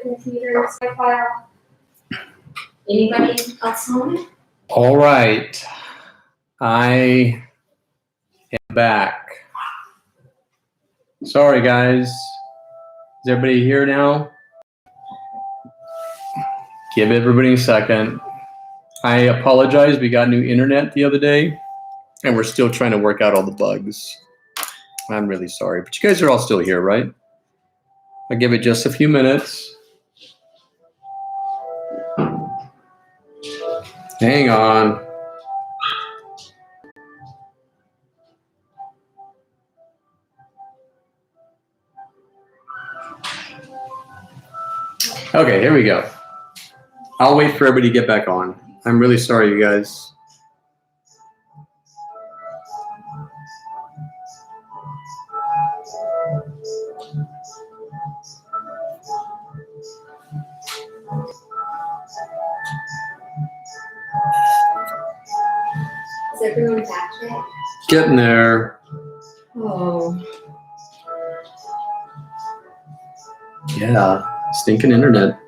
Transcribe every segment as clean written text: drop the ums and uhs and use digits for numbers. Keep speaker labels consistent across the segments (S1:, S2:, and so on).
S1: Computers, file. Anybody else home?
S2: All right. I am back. Sorry, guys. Is everybody here now? Give everybody a second. I apologize. We got new internet the other day, and we're still trying to work out all the bugs. I'm really sorry, but you guys are all still here, right? I'll give it just a few minutes. Hang on. Okay, here we go. I'll wait for everybody to get back on. I'm really sorry, you guys.
S1: Is everyone back yet?
S2: Getting there.
S1: Oh.
S2: Yeah, stinking internet.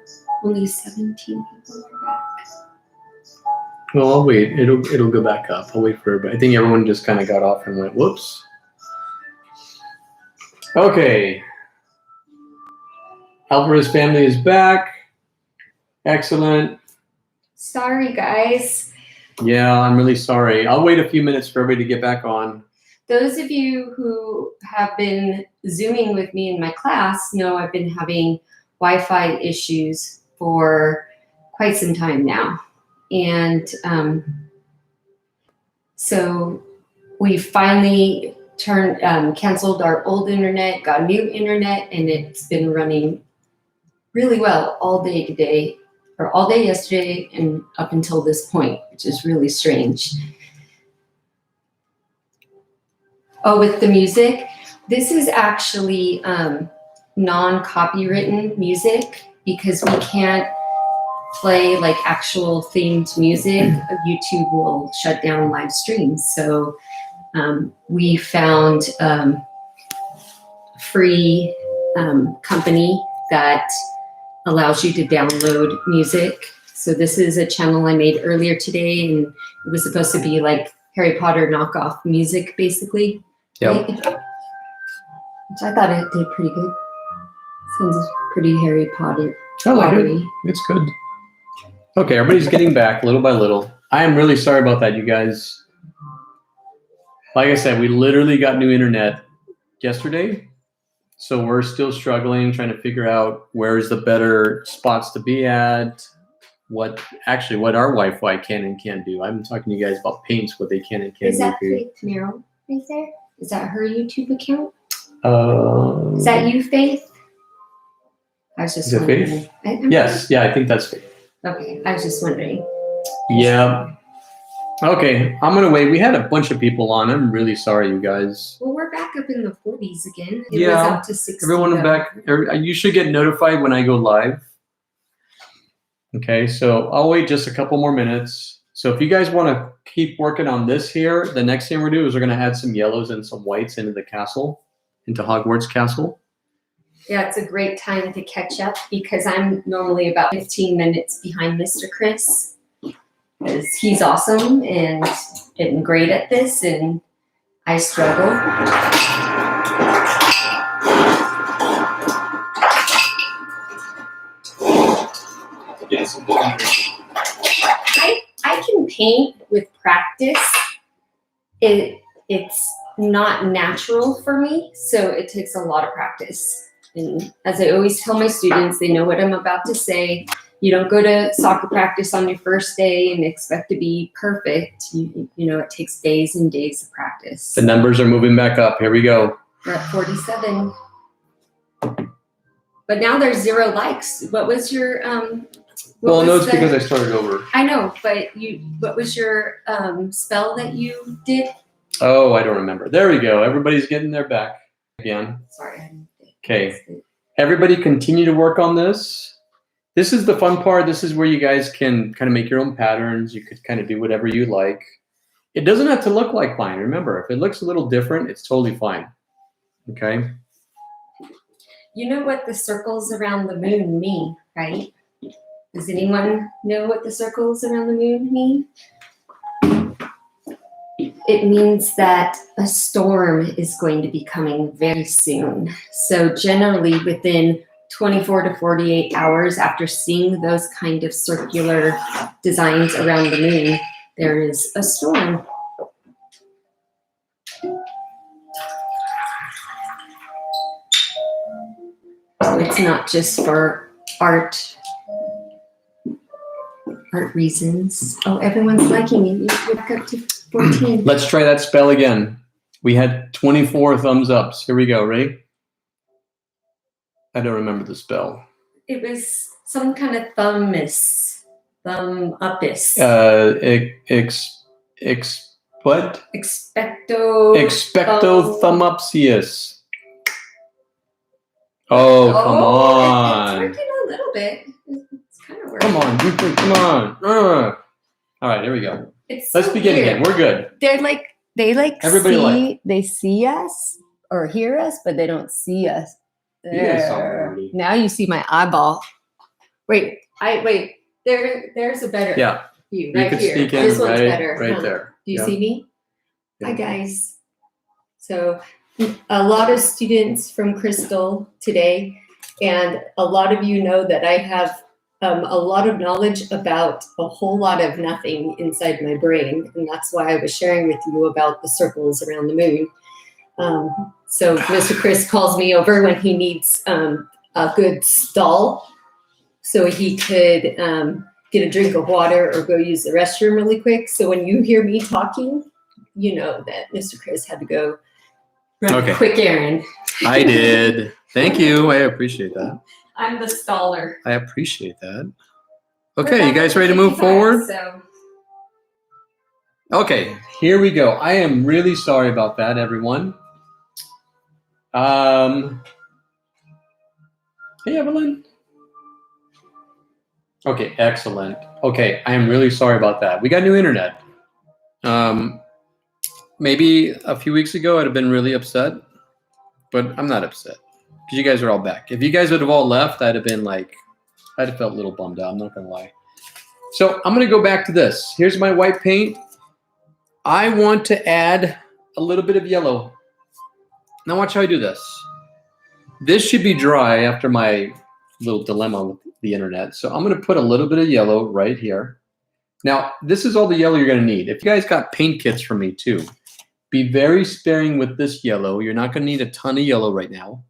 S1: Only 17 people are back.
S2: Well, I'll wait. It'll go back up. I'll wait for everybody. I think everyone just kind of got off and went, whoops. Okay. Alvarez family is back. Excellent.
S1: Sorry, guys.
S2: Yeah, I'm really sorry. I'll wait a few minutes for everybody to get back on.
S1: Those of you who have been Zooming with me in my class know I've been having Wi-Fi issues for quite some time now. And so we finally canceled our old internet, got new internet, and it's been running really well all day today, or all day yesterday and up until this point, which is really strange. Oh, with the music, this is actually non-copywritten music because we can't play like actual themed music. YouTube will shut down live streams. So we found a free company that allows you to download music. So this is a channel I made earlier today, and it was supposed to be like Harry Potter knockoff music, basically.
S2: Yep.
S1: Right? Which I thought it did pretty good. Sounds pretty Harry Potter.
S2: I like it. It's good. Okay, everybody's getting back little by little. I am really sorry about that, you guys. Like I said, we literally got new internet yesterday. So we're still struggling, trying to figure out where's the better spots to be at, what our Wi-Fi can and can't do. I've been talking to you guys about paints, what they can and can't do.
S1: Is that Faith Merrill right there? Is that her YouTube account? Is
S2: Is
S1: that you, Faith? I was just wondering.
S2: Faith? Yes, yeah, I think that's Faith.
S1: Okay, I was just wondering.
S2: Yeah. Okay, I'm gonna wait. We had a bunch of people on. I'm really sorry, you guys.
S1: Well, we're back up in the 40s again. It
S2: Yeah,
S1: was up to 60.
S2: Everyone back. You should get notified when I go live. Okay, so I'll wait just a couple more minutes. So if you guys want to keep working on this here, the next thing we're gonna do is we're gonna add some yellows and some whites into the castle, into Hogwarts Castle.
S1: Yeah, it's a great time to catch up because I'm normally about 15 minutes behind Mr. Chris. Because he's awesome and getting great at this, and I struggle. I can paint with practice. It's not natural for me, so it takes a lot of practice. And as I always tell my students, they know what I'm about to say. You don't go to soccer practice on your first day and expect to be perfect. You know, it takes days and days of practice.
S2: The numbers are moving back up. Here we go.
S1: We're at 47. But now there's 0 likes. What was your
S2: it's because I started over.
S1: I know, but what was your spell that you did?
S2: Oh, I don't remember. There we go. Everybody's getting their back again.
S1: Sorry.
S2: Okay. Everybody continue to work on this. This is the fun part. This is where you guys can kind of make your own patterns. You could kind of do whatever you like. It doesn't have to look like mine. Remember, if it looks a little different, it's totally fine. Okay?
S1: You know what the circles around the moon mean, right? Does anyone know what the circles around the moon mean? It means that a storm is going to be coming very soon. So generally within 24 to 48 hours after seeing those kind of circular designs around the moon, there is a storm. So it's not just for art reasons. Oh, everyone's liking it. You're back up to 14.
S2: Let's try that spell again. We had 24 thumbs ups. Here we go. Ready? I don't remember the spell.
S1: It was some kind of thumb-upus.
S2: What?
S1: Expecto
S2: thumbupsius. Oh, come on.
S1: It's working a little bit. It's kind of working.
S2: Come on, come on. All right, here we go.
S1: It's
S2: Let's
S1: so
S2: begin
S1: weird.
S2: again. We're good.
S3: They see us or hear us, but they don't see us.
S2: You guys saw me
S3: There.
S2: already.
S3: Now you see my eyeball.
S1: Wait. There's a better
S2: Yeah,
S1: view
S2: you
S1: right
S2: could
S1: here.
S2: sneak in
S1: This one's
S2: right,
S1: better.
S2: right
S1: huh?
S2: there.
S1: Do you
S2: Yeah.
S1: see me?
S2: Yeah.
S1: Hi guys. So a lot of students from Crystal today, and a lot of you know that I have a lot of knowledge about a whole lot of nothing inside my brain, and that's why I was sharing with you about the circles around the moon. So Mr. Chris calls me over when he needs a good stall, so he could get a drink of water or go use the restroom really quick. So when you hear me talking, you know that Mr. Chris had to go run
S2: Okay.
S1: a quick errand.
S2: I did. Thank you. I appreciate that.
S1: I'm the staller.
S2: I appreciate that. Okay, you guys ready to move forward?
S1: So
S2: Okay, here we go. I am really sorry about that, everyone. Hey, Evelyn. Okay, excellent. Okay, I am really sorry about that. We got new internet. Maybe a few weeks ago, I'd have been really upset, but I'm not upset because you guys are all back. If you guys would have all left, I'd have been like, I'd have felt a little bummed out. I'm not gonna lie. So I'm gonna go back to this. Here's my white paint. I want to add a little bit of yellow. Now watch how I do this. This should be dry after my little dilemma with the internet. So I'm gonna put a little bit of yellow right here. Now, this is all the yellow you're gonna need. If you guys got paint kits from me too, be very sparing with this yellow. You're not gonna need a ton of yellow right now.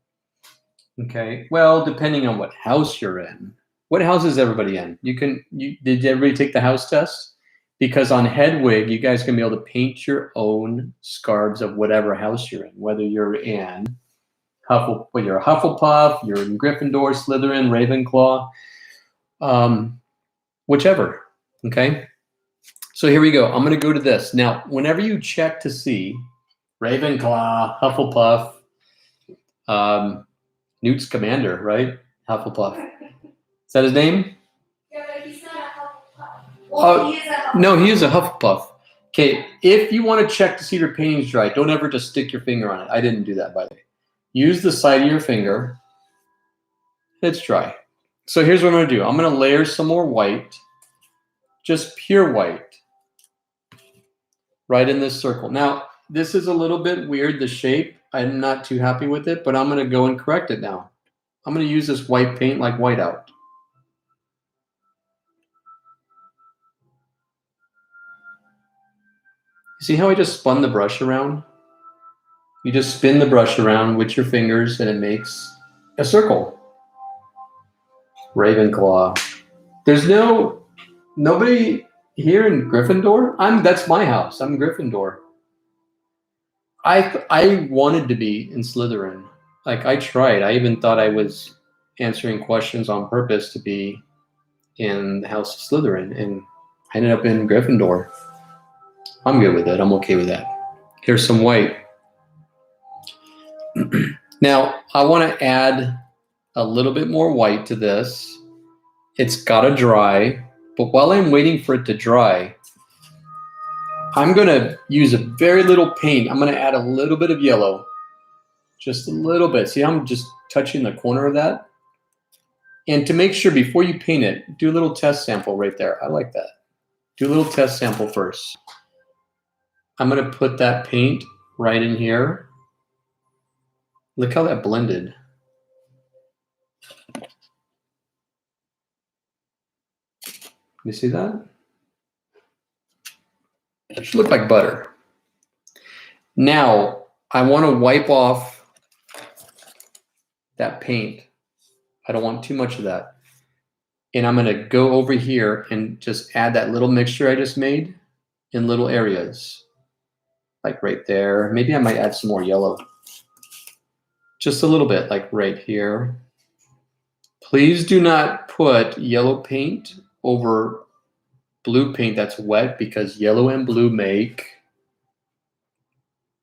S2: Okay, well, depending on what house you're in. What house is everybody in? Did everybody take the house test? Because on Hedwig, you guys can be able to paint your own scarves of whatever house you're in, whether you're in you're a Hufflepuff, you're in Gryffindor, Slytherin, Ravenclaw, whichever. Okay. So here we go. I'm going to go to this. Now, whenever you check to see Ravenclaw, Hufflepuff, Newt Scamander, right? Hufflepuff. Is that his name?
S1: yeah, but he's not a Hufflepuff.
S2: Oh,
S1: he is a Hufflepuff.
S2: No, he is a Hufflepuff. Okay, if you want to check to see your painting's dry, don't ever just stick your finger on it. I didn't do that, by the way. Use the side of your finger. It's dry. So here's what I'm going to do. I'm going to layer some more white, just pure white, right in this circle. Now, this is a little bit weird, the shape. I'm not too happy with it, but I'm going to go and correct it now. I'm going to use this white paint like whiteout. See how I just spun the brush around? You just spin the brush around with your fingers and it makes a circle. Ravenclaw. There's nobody here in Gryffindor. That's my house. I'm Gryffindor. I wanted to be in Slytherin. Like I tried. I even thought I was answering questions on purpose to be in the House of Slytherin, and I ended up in Gryffindor. I'm good with it. I'm okay with that. Here's some white. Now, I want to add a little bit more white to this. It's got to dry, but while I'm waiting for it to dry, I'm going to use a very little paint. I'm going to add a little bit of yellow, just a little bit. See how I'm just touching the corner of that? And to make sure before you paint it, do a little test sample right there. I like that. Do a little test sample first. I'm going to put that paint right in here. Look how that blended. You see that? It should look like butter. Now, I want to wipe off that paint. I don't want too much of that. And I'm going to go over here and just add that little mixture I just made in little areas. Like right there. Maybe I might add some more yellow. Just a little bit, like right here. Please do not put yellow paint over blue paint that's wet, because yellow and blue make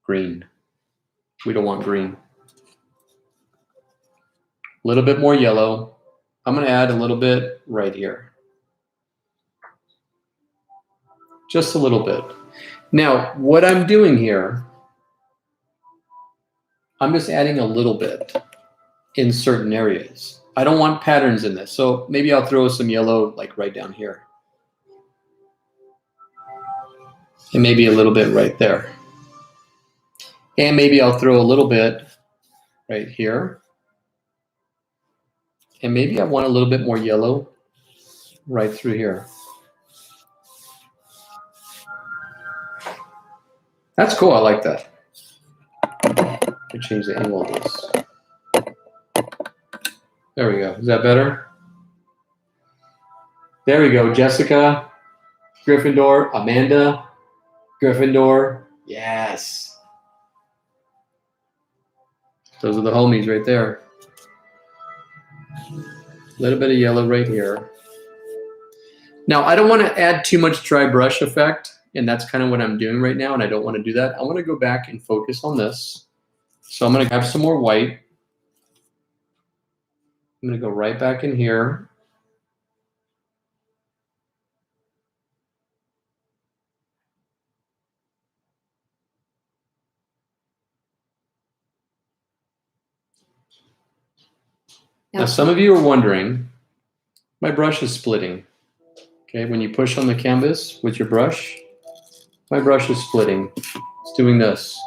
S2: green. We don't want green. A little bit more yellow. I'm going to add a little bit right here. Just a little bit. Now, what I'm doing here, I'm just adding a little bit in certain areas. I don't want patterns in this, so maybe I'll throw some yellow like right down here. And maybe a little bit right there. And maybe I'll throw a little bit right here. And maybe I want a little bit more yellow right through here. That's cool, I like that. Let me change the angle of this. There we go, is that better? There we go, Jessica, Gryffindor, Amanda, Gryffindor, yes. Those are the homies right there. A little bit of yellow right here. Now, I don't want to add too much dry brush effect, and that's kind of what I'm doing right now, and I don't want to do that. I want to go back and focus on this. So I'm going to grab some more white. I'm going to go right back in here. Now, some of you are wondering, my brush is splitting. Okay, when you push on the canvas with your brush, my brush is splitting. It's doing this.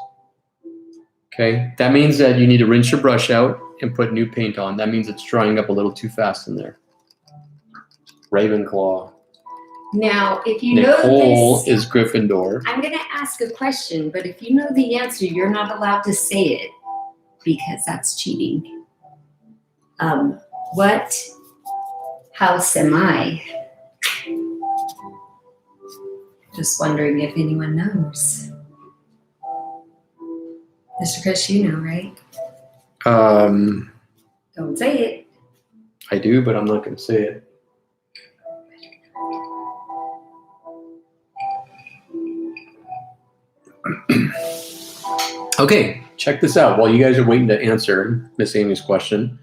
S2: Okay, that means that you need to rinse your brush out and put new paint on. That means it's drying up a little too fast in there. Ravenclaw.
S1: Now, if you
S2: Nicole
S1: know this,
S2: is Gryffindor.
S1: I'm going to ask a question, but if you know the answer, you're not allowed to say it because that's cheating. What house am I? Just wondering if anyone knows. Mr. Chris, you know, right? Don't say it.
S2: I do, but I'm not going to say it. Okay, check this out. While you guys are waiting to answer Miss Amy's question,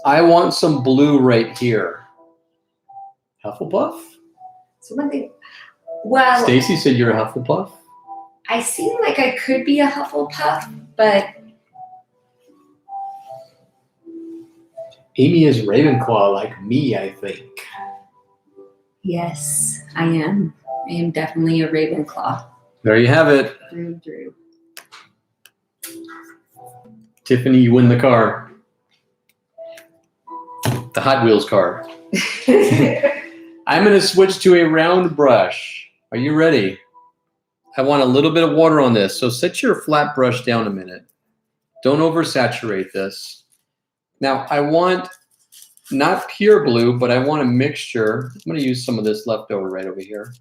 S2: I want some blue right here. Hufflepuff?
S1: So one thing, well,
S2: Stacy said you're a Hufflepuff?
S1: I seem like I could be a Hufflepuff, but
S2: Amy is Ravenclaw like me, I think.
S1: yes, I am. I am definitely a Ravenclaw
S2: There you have it.
S1: through and through.
S2: Tiffany, you win the car. The Hot Wheels car. I'm going to switch to a round brush. Are you ready? I want a little bit of water on this. So set your flat brush down a minute. Don't oversaturate this. Now, I want not pure blue, but I want a mixture. I'm going to use some of this leftover right over here.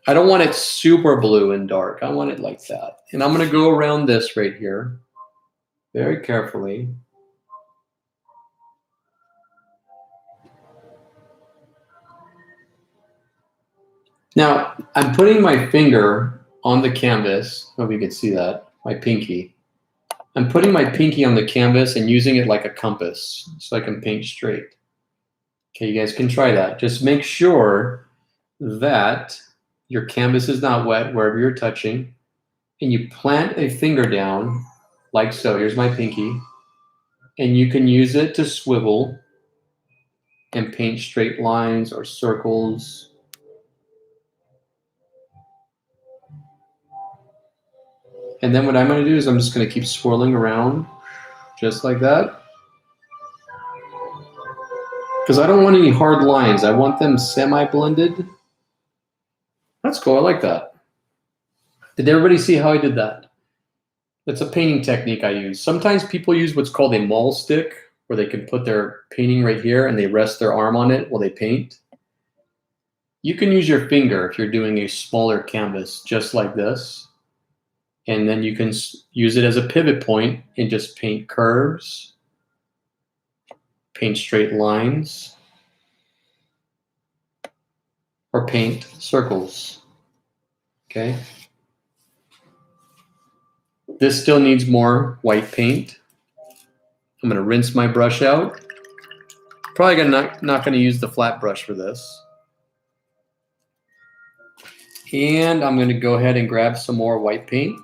S2: I don't want it super blue and dark. I want it like that. And I'm going to go around this right here very carefully. Now, I'm putting my finger on the canvas. I hope you can see that, my pinky. I'm putting my pinky on the canvas and using it like a compass so I can paint straight. Okay, you guys can try that. Just make sure that your canvas is not wet wherever you're touching, and you plant a finger down like so. Here's my pinky, and you can use it to swivel and paint straight lines or circles. And then what I'm going to do is I'm just going to keep swirling around just like that. Because I don't want any hard lines. I want them semi-blended. That's cool. I like that. Did everybody see how I did that? That's a painting technique I use. Sometimes people use what's called a maul stick, where they can put their painting right here and they rest their arm on it while they paint. You can use your finger if you're doing a smaller canvas, just like this. And then you can use it as a pivot point and just paint curves, paint straight lines, or paint circles. Okay. This still needs more white paint. I'm going to rinse my brush out. Probably not going to use the flat brush for this. And I'm going to go ahead and grab some more white paint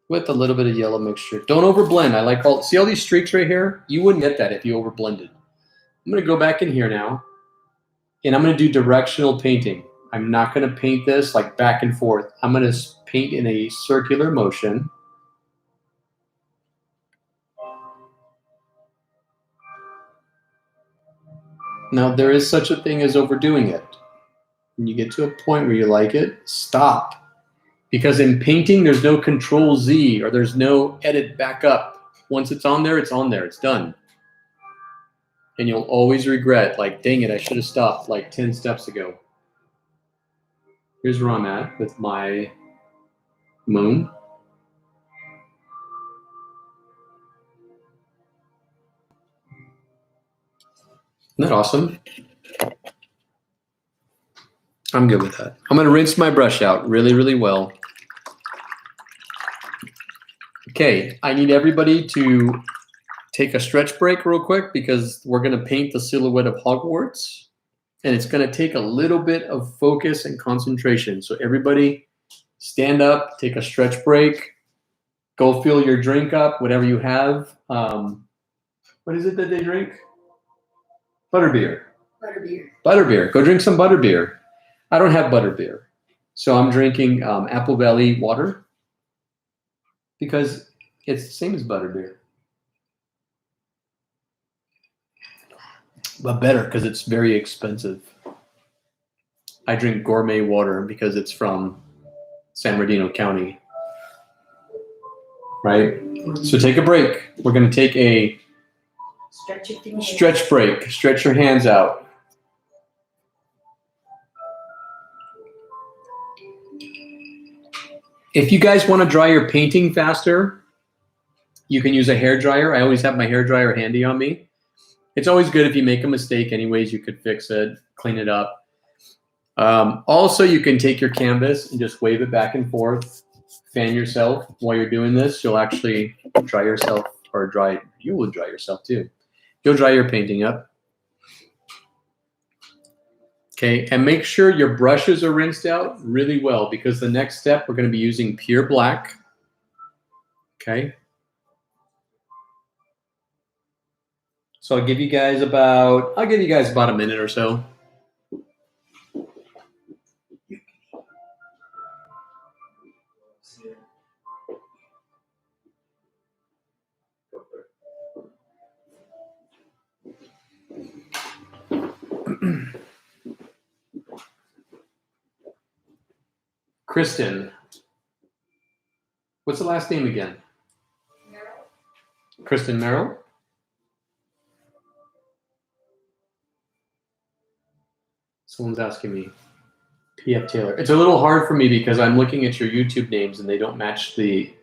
S2: with a little bit of yellow mixture. Don't overblend. I like see all these streaks right here? You wouldn't get that if you overblended. I'm going to go back in here now, and I'm going to do directional painting. I'm not going to paint this like back and forth. I'm going to paint in a circular motion. Now, there is such a thing as overdoing it. When you get to a point where you like it, stop. Because in painting, there's no Control Z or there's no edit back up. Once it's on there, it's done. And you'll always regret, like, dang it, I should have stopped like 10 steps ago. Here's where I'm at with my moon. Isn't that awesome? I'm good with that. I'm going to rinse my brush out really, really well. Okay, I need everybody to take a stretch break real quick because we're going to paint the silhouette of Hogwarts. And it's going to take a little bit of focus and concentration. So everybody stand up, take a stretch break, go fill your drink up, whatever you have. What is it that they drink? Butterbeer.
S1: Butterbeer.
S2: Butterbeer. Go drink some butterbeer. I don't have butterbeer. So I'm drinking Apple Valley water because it's the same as butterbeer. But better because it's very expensive. I drink gourmet water because it's from San Bernardino County. Right? So take a break. We're going to take a stretch break. Stretch your hands out. If you guys want to dry your painting faster, you can use a hair dryer. I always have my hair dryer handy on me. It's always good if you make a mistake anyways, you could fix it, clean it up. Also, you can take your canvas and just wave it back and forth, fan yourself while you're doing this. You'll actually dry yourself, or you will dry yourself too. You'll dry your painting up. Okay, and make sure your brushes are rinsed out really well because the next step, we're going to be using pure black. Okay. So I'll give you guys about a minute or so. Kristen. What's the last name again? Merrill. Kristen Merrill? Someone's asking me. P.F. Taylor. It's a little hard for me because I'm looking at your YouTube names and they don't match the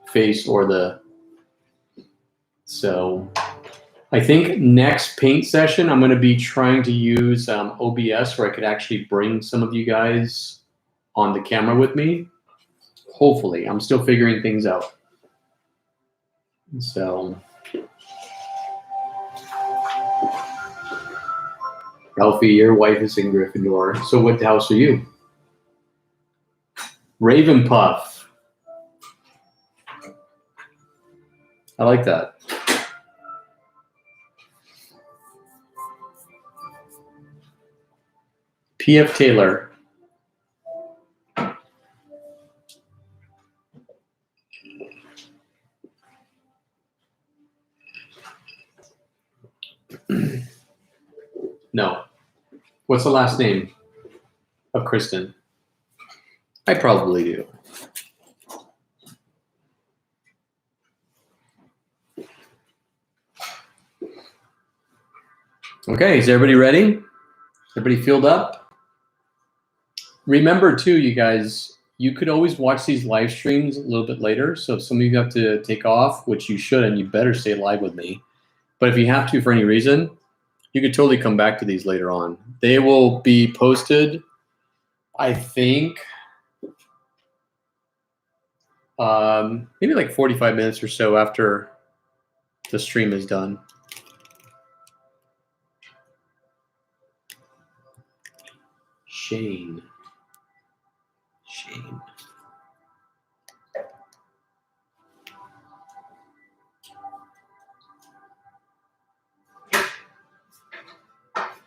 S2: face or the... So I think next paint session, I'm going to be trying to use OBS where I could actually bring some of you guys on the camera with me. Hopefully. I'm still figuring things out. So... Ralphie, your wife is in Gryffindor. So what house are you? Ravenpuff. I like that. P.F. Taylor. No. What's the last name of Kristen? I probably do. Okay, is everybody ready? Everybody filled up? Remember too, you guys, you could always watch these live streams a little bit later. So if some of you have to take off, which you should, and you better stay live with me. But if you have to for any reason, you could totally come back to these later on. They will be posted, I think, maybe like 45 minutes or so after the stream is done. Shane.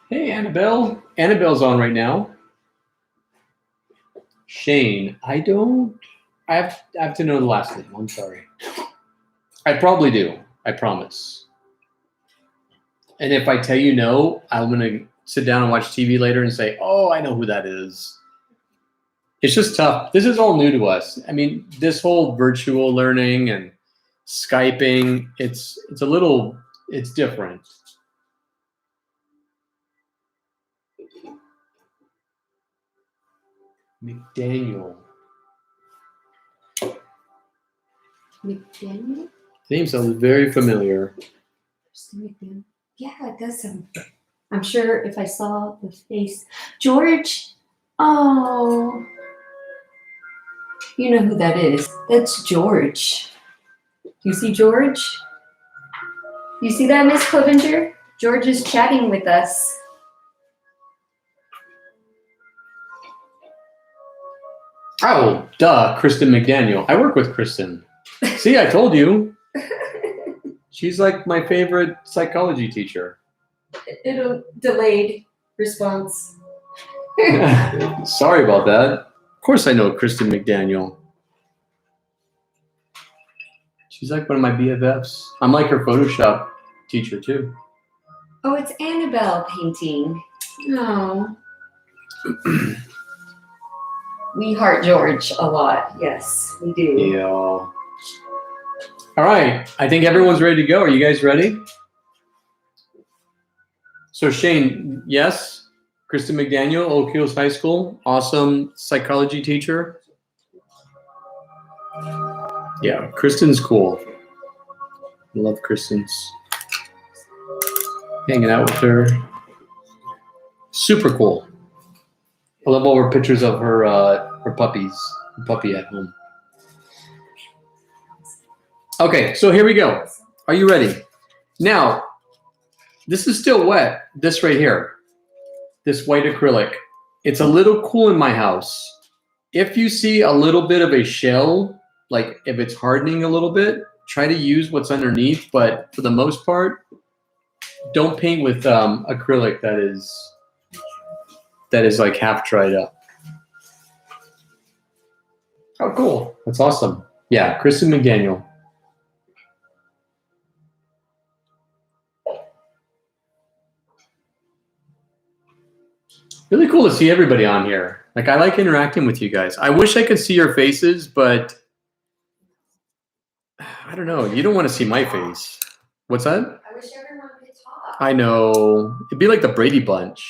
S2: Hey, Annabelle. Annabelle's on right now. Shane. I have to know the last name. I'm sorry. I probably do. I promise. And if I tell you no, I'm going to sit down and watch TV later and say, oh, I know who that is. It's just tough. This is all new to us. I mean, this whole virtual learning and Skyping, it's different. McDaniel.
S1: McDaniel?
S2: The name sounds very familiar.
S1: McDaniel. Yeah, it does sound. I'm sure if I saw the face. George. Oh. You know who that is. That's George. You see George? You see that, Miss Clevenger? George is chatting with us.
S2: Oh, duh, Kristen McDaniel. I work with Kristen. See, I told you. She's like my favorite psychology teacher.
S1: It'll delayed response.
S2: Sorry about that. Of course I know Kristen McDaniel. She's like one of my BFFs. I'm like her Photoshop teacher too.
S1: Oh, it's Annabelle painting. Oh. We heart George a lot. Yes, we do.
S2: Yeah. All right. I think everyone's ready to go. Are you guys ready? So Shane, yes. Kristen McDaniel, Oak Hills High School. Awesome psychology teacher. Yeah, Kristen's cool. I love Kristen's. Hanging out with her. Super cool. I love all her pictures of her puppies. Her puppy at home. Okay, so here we go. Are you ready? Now, this is still wet. This right here. This white acrylic. It's a little cool in my house. If you see a little bit of a shell, like if it's hardening a little bit, try to use what's underneath. But for the most part, don't paint with acrylic that is like half dried up. Oh, cool. That's awesome. Yeah, Kristen McDaniel. Really cool to see everybody on here. Like, I like interacting with you guys. I wish I could see your faces, but I don't know. You don't want to see my face. What's that?
S1: I wish everyone could talk.
S2: I know. It'd be like the Brady Bunch.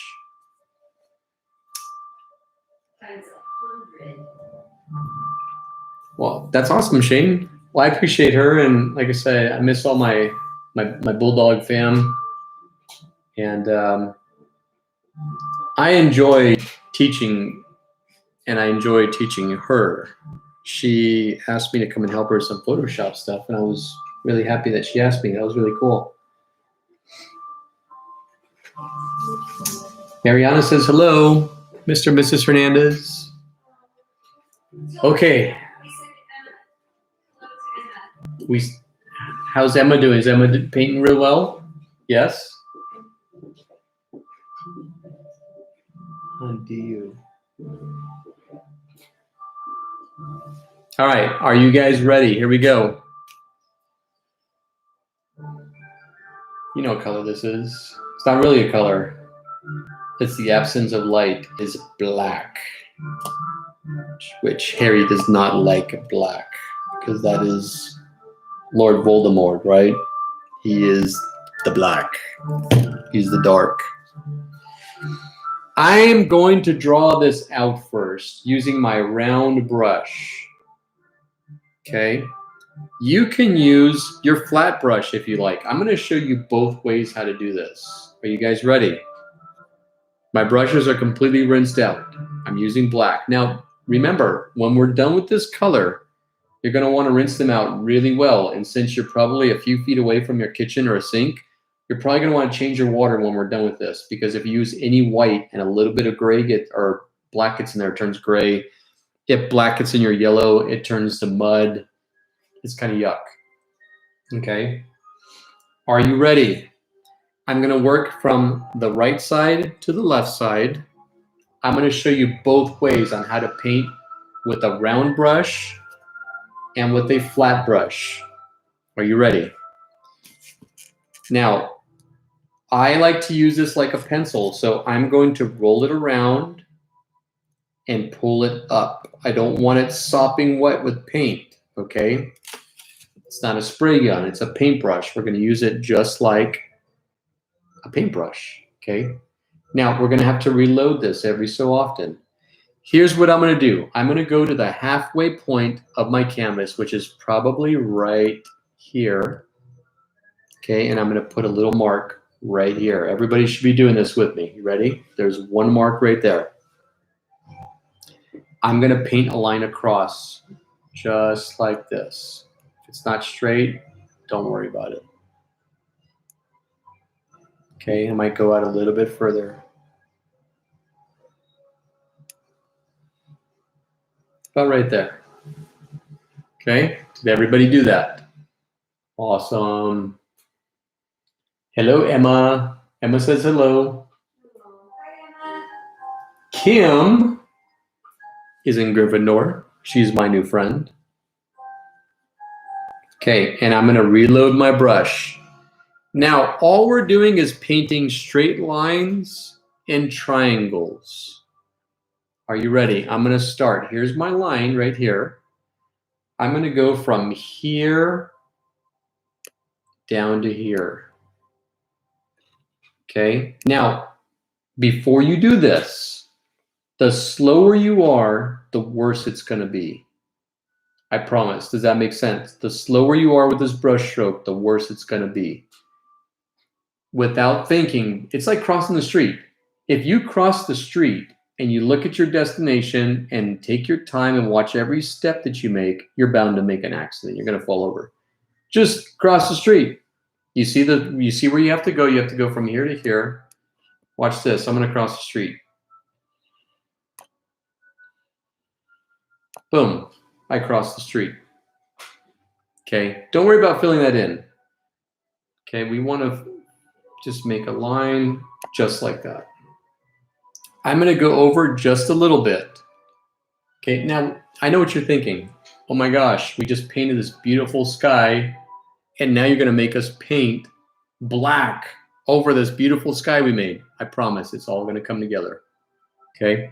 S1: Times 100.
S2: Well, that's awesome, Shane. Well, I appreciate her, and like I said, I miss all my Bulldog fam, and I enjoy teaching, and I enjoy teaching her. She asked me to come and help her with some Photoshop stuff, and I was really happy that she asked me. That was really cool. Mariana says hello, Mr. and Mrs. Hernandez. Okay. How's Emma doing? Is Emma painting real well? Yes. Undo. All right, are you guys ready? Here we go. You know what color this is. It's not really a color. It's the absence of light is black, which Harry does not like black because that is Lord Voldemort, right? He is the black. He's the dark. I am going to draw this out first using my round brush. Okay. You can use your flat brush if you like. I'm going to show you both ways how to do this. Are you guys ready? My brushes are completely rinsed out. I'm using black. Now, remember, when we're done with this color, you're going to want to rinse them out really well. And since you're probably a few feet away from your kitchen or a sink, you're probably going to want to change your water when we're done with this, because if you use any white and a little bit of gray or black gets in there, it turns gray. If black gets in your yellow, it turns to mud. It's kind of yuck. Okay. Are you ready? I'm going to work from the right side to the left side. I'm going to show you both ways on how to paint with a round brush and with a flat brush. Are you ready? Now, I like to use this like a pencil, so I'm going to roll it around and pull it up. I don't want it sopping wet with paint, okay? It's not a spray gun, it's a paintbrush. We're going to use it just like a paintbrush, okay? Now, we're going to have to reload this every so often. Here's what I'm going to do. I'm going to go to the halfway point of my canvas, which is probably right here, okay? And I'm going to put a little mark right here. Everybody should be doing this with me. You ready? There's one mark right there. I'm going to paint a line across just like this. If it's not straight, don't worry about it. Okay, I might go out a little bit further. About right there. Okay, did everybody do that? Awesome. Hello, Emma. Emma says hello.
S1: Hi, Emma.
S2: Kim is in Gryffindor. She's my new friend. Okay, and I'm going to reload my brush. Now, all we're doing is painting straight lines and triangles. Are you ready? I'm going to start. Here's my line right here. I'm going to go from here down to here. Okay, now, before you do this, the slower you are, the worse it's going to be. I promise. Does that make sense? The slower you are with this brush stroke, the worse it's going to be. Without thinking, it's like crossing the street. If you cross the street and you look at your destination and take your time and watch every step that you make, you're bound to make an accident. You're going to fall over. Just cross the street. You see where you have to go. You have to go from here to here. Watch this. I'm going to cross the street. Boom. I crossed the street. Okay. Don't worry about filling that in. Okay. We want to just make a line just like that. I'm going to go over just a little bit. Okay. Now, I know what you're thinking. Oh my gosh, we just painted this beautiful sky, and now you're going to make us paint black over this beautiful sky we made. I promise it's all going to come together. Okay.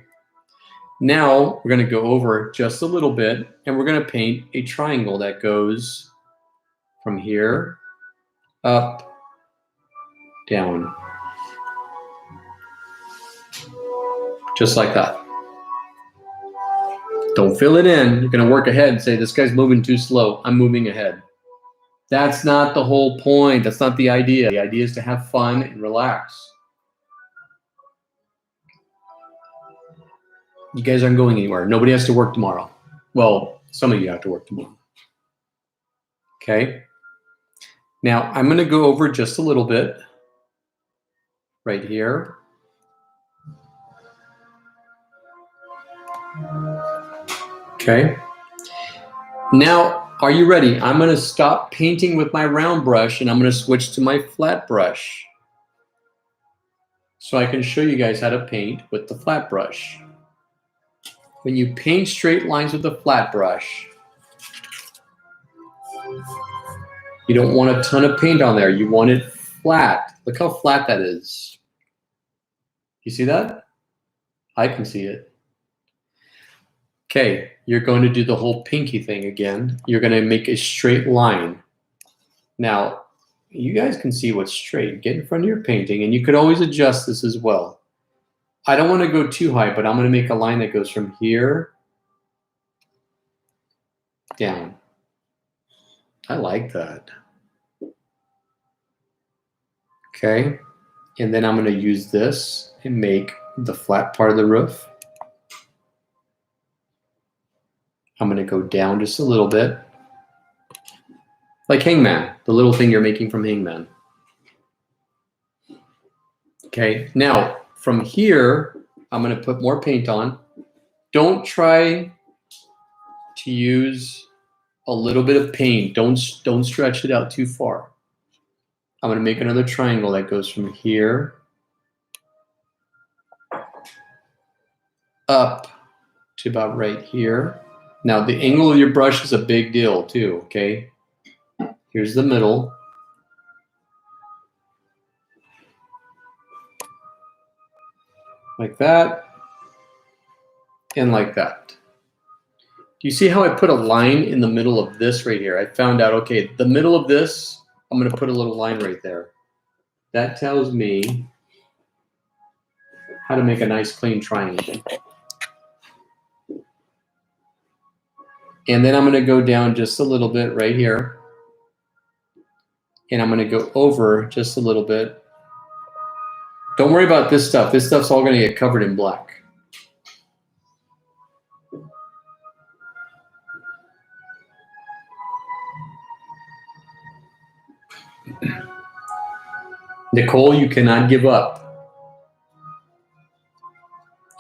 S2: Now we're going to go over just a little bit, and we're going to paint a triangle that goes from here up, down. Just like that. Don't fill it in. You're going to work ahead and say, this guy's moving too slow. I'm moving ahead. That's not the whole point. That's not the idea. The idea is to have fun and relax. You guys aren't going anywhere. Nobody has to work tomorrow. Well, some of you have to work tomorrow. Okay. Now, I'm going to go over just a little bit right here. Okay. Now, are you ready? I'm going to stop painting with my round brush, and I'm going to switch to my flat brush. so I can show you guys how to paint with the flat brush. When you paint straight lines with the flat brush, you don't want a ton of paint on there. You want it flat. Look how flat that is. You see that? I can see it. Okay, you're going to do the whole pinky thing again. You're going to make a straight line. Now, you guys can see what's straight. Get in front of your painting, and you could always adjust this as well. I don't want to go too high, but I'm going to make a line that goes from here down. I like that. Okay, and then I'm going to use this and make the flat part of the roof. I'm going to go down just a little bit. Like Hangman, the little thing you're making from Hangman. Okay, now from here, I'm going to put more paint on. Don't try to use a little bit of paint. Don't stretch it out too far. I'm going to make another triangle that goes from here up to about right here. Now the angle of your brush is a big deal too, okay? Here's the middle. Like that. And like that. Do you see how I put a line in the middle of this right here? I found out, okay, the middle of this, I'm going to put a little line right there. That tells me how to make a nice clean triangle. And then I'm going to go down just a little bit right here. And I'm going to go over just a little bit. Don't worry about this stuff. This stuff's all going to get covered in black. Nicole, you cannot give up.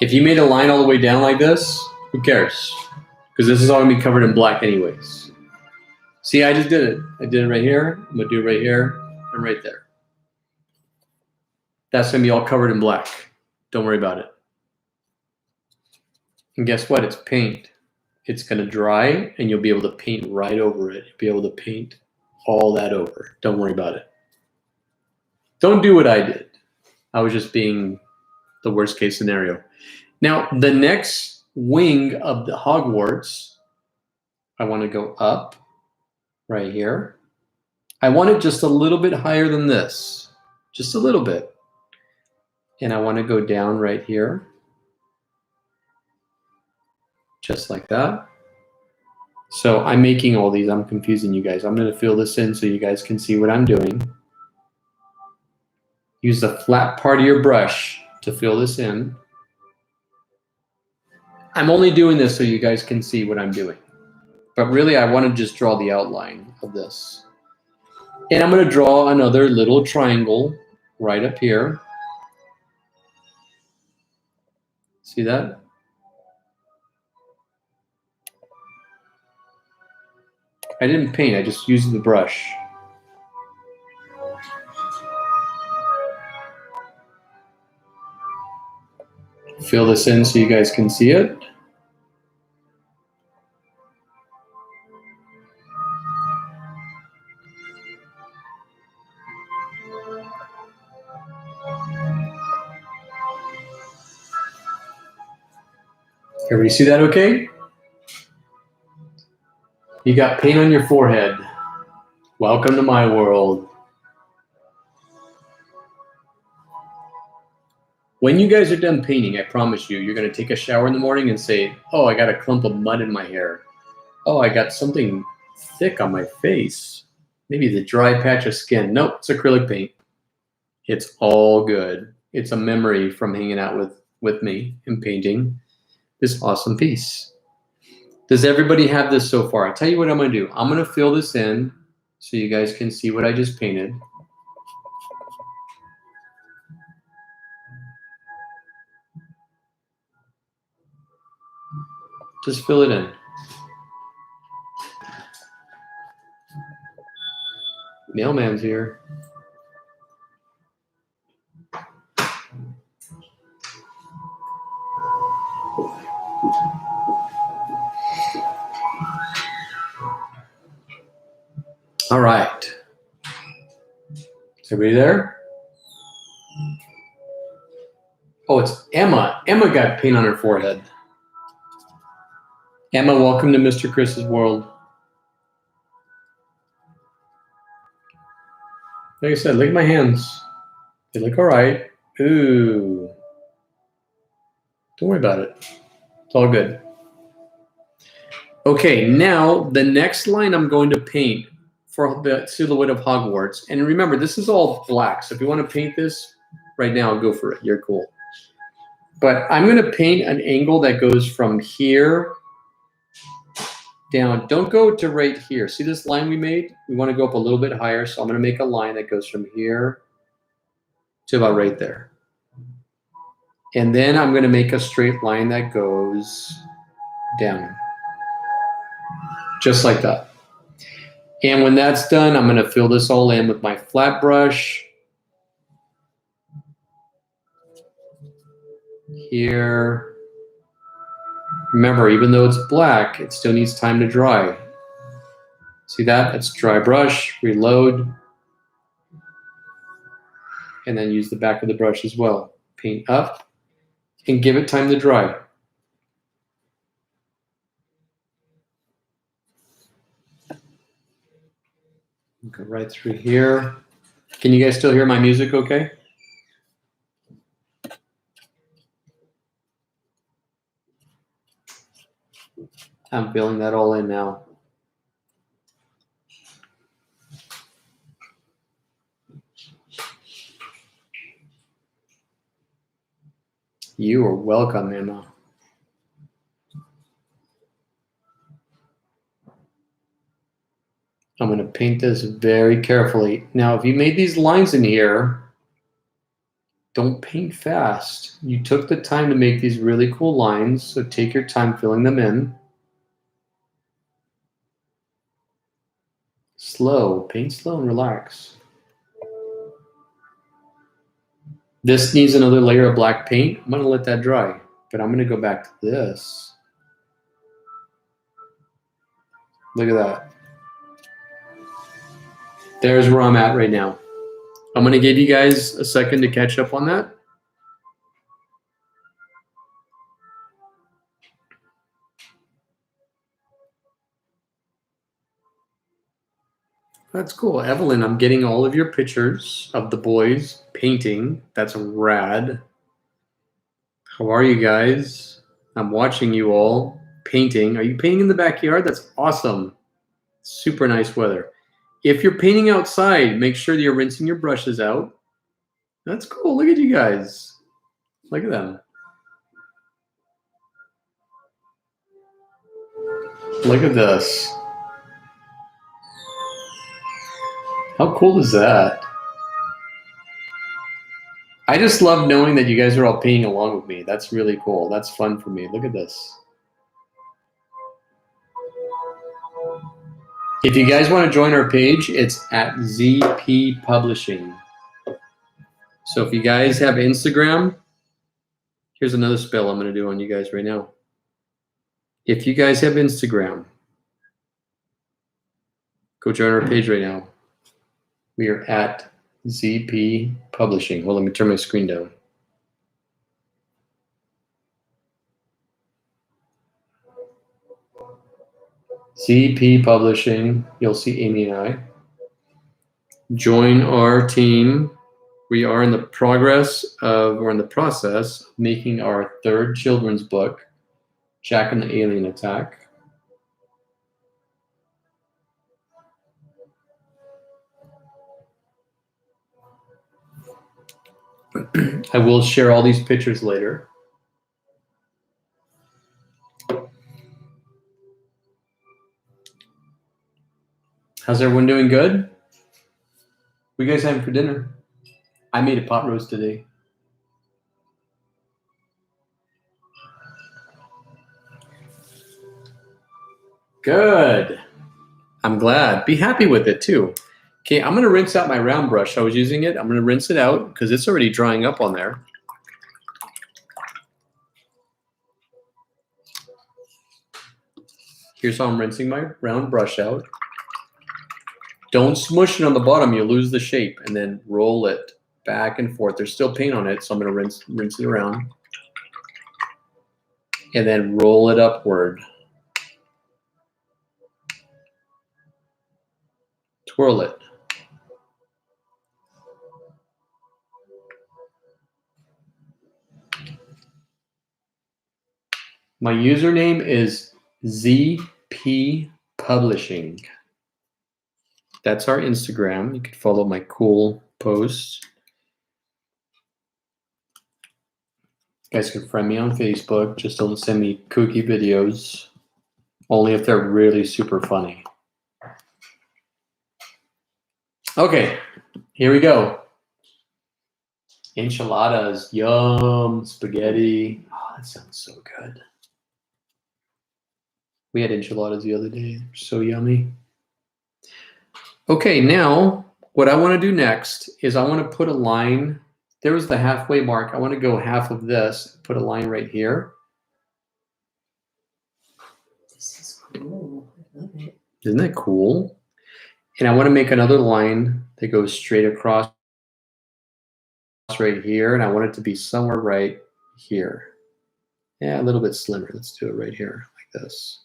S2: If you made a line all the way down like this, who cares? Because this is all going to be covered in black anyways. See, I just did it. I did it right here. I'm going to do it right here and right there. That's going to be all covered in black. Don't worry about it. And guess what? It's paint. It's going to dry, and you'll be able to paint right over it. You'll be able to paint all that over. Don't worry about it. Don't do what I did. I was just being the worst case scenario. Now, the next wing of the Hogwarts, I want to go up right here. I want it just a little bit higher than this. Just a little bit. And I want to go down right here. Just like that. So I'm making all these. I'm confusing you guys. I'm going to fill this in so you guys can see what I'm doing. Use the flat part of your brush to fill this in. I'm only doing this so you guys can see what I'm doing. But really, I want to just draw the outline of this. And I'm going to draw another little triangle right up here. See that? I didn't paint, I just used the brush. Fill this in so you guys can see it. Everybody see that okay? You got paint on your forehead. Welcome to my world. When you guys are done painting, I promise you, you're going to take a shower in the morning and say, oh, I got a clump of mud in my hair. Oh, I got something thick on my face. Maybe the dry patch of skin. Nope, it's acrylic paint. It's all good. It's a memory from hanging out with me and painting this awesome piece. Does everybody have this so far? I'll tell you what I'm going to do. I'm going to fill this in so you guys can see what I just painted. Just fill it in. Mailman's here. right. Is everybody there? Oh, it's Emma. Emma got paint on her forehead. Emma, welcome to Mr. Chris's world. Like I said, look at my hands. They look all right. Ooh. Don't worry about it. It's all good. Okay, now the next line I'm going to paint for the silhouette of Hogwarts. And remember, this is all black. So if you want to paint this right now, go for it. You're cool. But I'm going to paint an angle that goes from here down. Don't go to right here. See this line we made? We want to go up a little bit higher. So I'm going to make a line that goes from here to about right there. And then I'm going to make a straight line that goes down. Just like that. And when that's done, I'm going to fill this all in with my flat brush. Here. Remember, even though it's black, it still needs time to dry. See that? It's dry brush, reload, and then use the back of the brush as well. Paint up and give it time to dry. Go right through here. Can you guys still hear my music okay? I'm filling that all in now. You are welcome, Emma. I'm going to paint this very carefully. Now, if you made these lines in here, don't paint fast. You took the time to make these really cool lines, so take your time filling them in. Slow, paint slow and relax. This needs another layer of black paint. I'm going to let that dry, but I'm going to go back to this. Look at that. There's where I'm at right now. I'm going to give you guys a second to catch up on that. That's cool. Evelyn, I'm getting all of your pictures of the boys painting. That's rad. How are you guys? I'm watching you all painting. Are you painting in the backyard? That's awesome. Super nice weather. If you're painting outside, make sure that you're rinsing your brushes out. That's cool. Look at you guys. Look at them. Look at this. How cool is that? I just love knowing that you guys are all painting along with me. That's really cool. That's fun for me. Look at this. If you guys want to join our page, it's at ZP Publishing. So if you guys have Instagram, here's another spell I'm going to do on you guys right now. If you guys have Instagram, go join our page right now. We are at ZP Publishing. Well, let me turn my screen down. ZP Publishing. You'll see Amy and I. Join our team. We are in the process of making our third children's book, Jack and the Alien Attack. I will share all these pictures later. How's everyone doing? Good? What you guys having for dinner? I made a pot roast today. Good. I'm glad. Be happy with it too. Okay, I'm going to rinse out my round brush. I was using it. I'm going to rinse it out because it's already drying up on there. Here's how I'm rinsing my round brush out. Don't smush it on the bottom. You'll lose the shape. And then roll it back and forth. There's still paint on it, so I'm going to rinse it around. And then roll it upward. Twirl it. My username is ZP Publishing. That's our Instagram. You can follow my cool posts. You guys can friend me on Facebook. Just don't send me kooky videos. Only if they're really super funny. Okay, here we go. Enchiladas, yum, spaghetti. Oh, that sounds so good. We had enchiladas the other day. They're so yummy. Okay, now what I want to do next is I want to put a line. There was the halfway mark. I want to go half of this, put a line right here.
S3: This is cool. I love it.
S2: Isn't that cool? And I want to make another line that goes straight across right here. And I want it to be somewhere right here. Yeah, a little bit slimmer. Let's do it right here like this.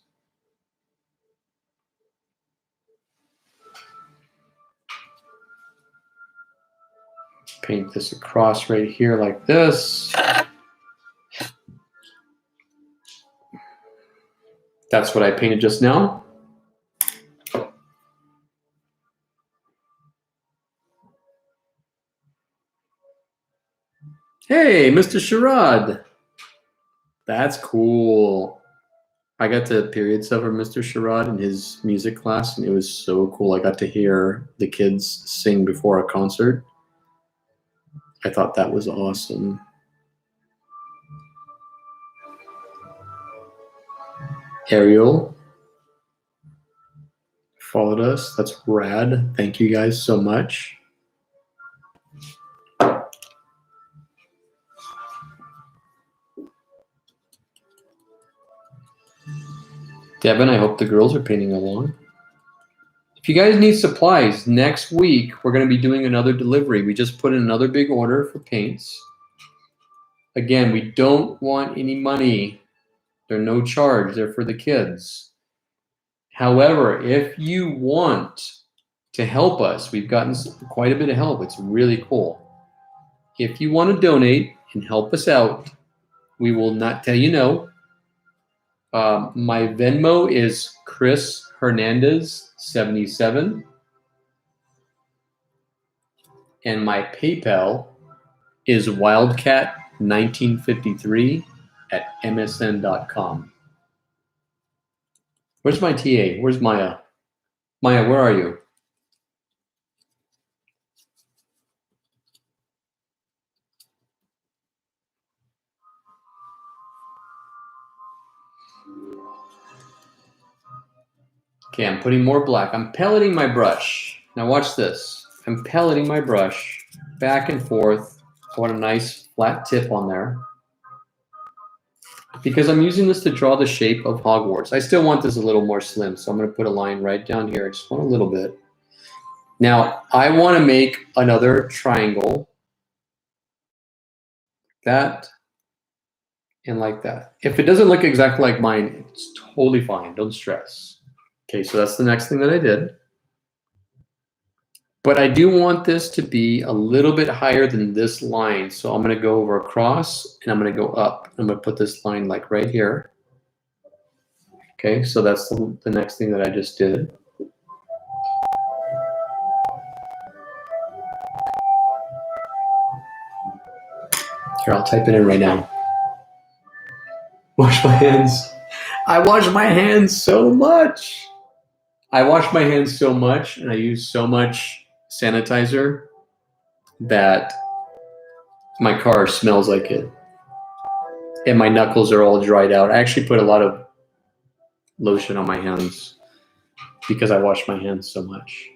S2: Paint this across right here like this. That's what I painted just now. Hey, Mr. Sherrod. That's cool. I got to period sub for Mr. Sherrod in his music class, and it was so cool. I got to hear the kids sing before a concert. I thought that was awesome. Ariel followed us. That's rad. Thank you guys so much. Devin, I hope the girls are painting along. If you guys need supplies, next week we're going to be doing another delivery. We just put in another big order for paints. Again, we don't want any money. They're no charge. They're for the kids. However, if you want to help us, we've gotten quite a bit of help. It's really cool. If you want to donate and help us out, we will not tell you no. My Venmo is Chris Hernandez 77, and my PayPal is Wildcat1953 at msn.com. Where's my TA? Where's Maya? Maya, where are you? Okay, I'm putting more black. I'm pelleting my brush. Now watch this. I'm pelleting my brush back and forth. I want a nice flat tip on there, because I'm using this to draw the shape of Hogwarts. I still want this a little more slim, so I'm going to put a line right down here. I just want a little bit. Now, I want to make another triangle. That and like that. If it doesn't look exactly like mine, it's totally fine. Don't stress. Okay, so that's the next thing that I did. But I do want this to be a little bit higher than this line. So I'm going to go over across and I'm going to go up. I'm going to put this line like right here. Okay, so that's the next thing that I just did. Here, I'll type it in right now. Wash my hands. I wash my hands so much. I wash my hands so much and I use so much sanitizer that my car smells like it. And my knuckles are all dried out. I actually put a lot of lotion on my hands because I wash my hands so much.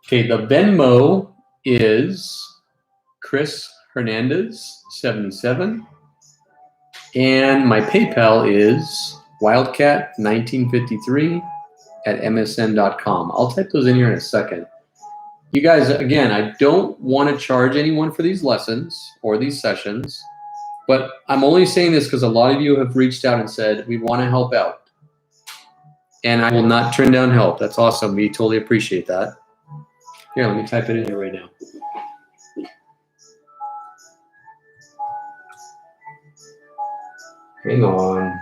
S2: Okay, the Venmo is Chris Hernandez 77. And my PayPal is Wildcat1953 msn.com. I'll type those in here in a second. You guys, again, I don't want to charge anyone for these lessons or these sessions, but I'm only saying this because a lot of you have reached out and said, we want to help out. And I will not turn down help. That's awesome. We totally appreciate that. Here, let me type it in here right now. Hang on.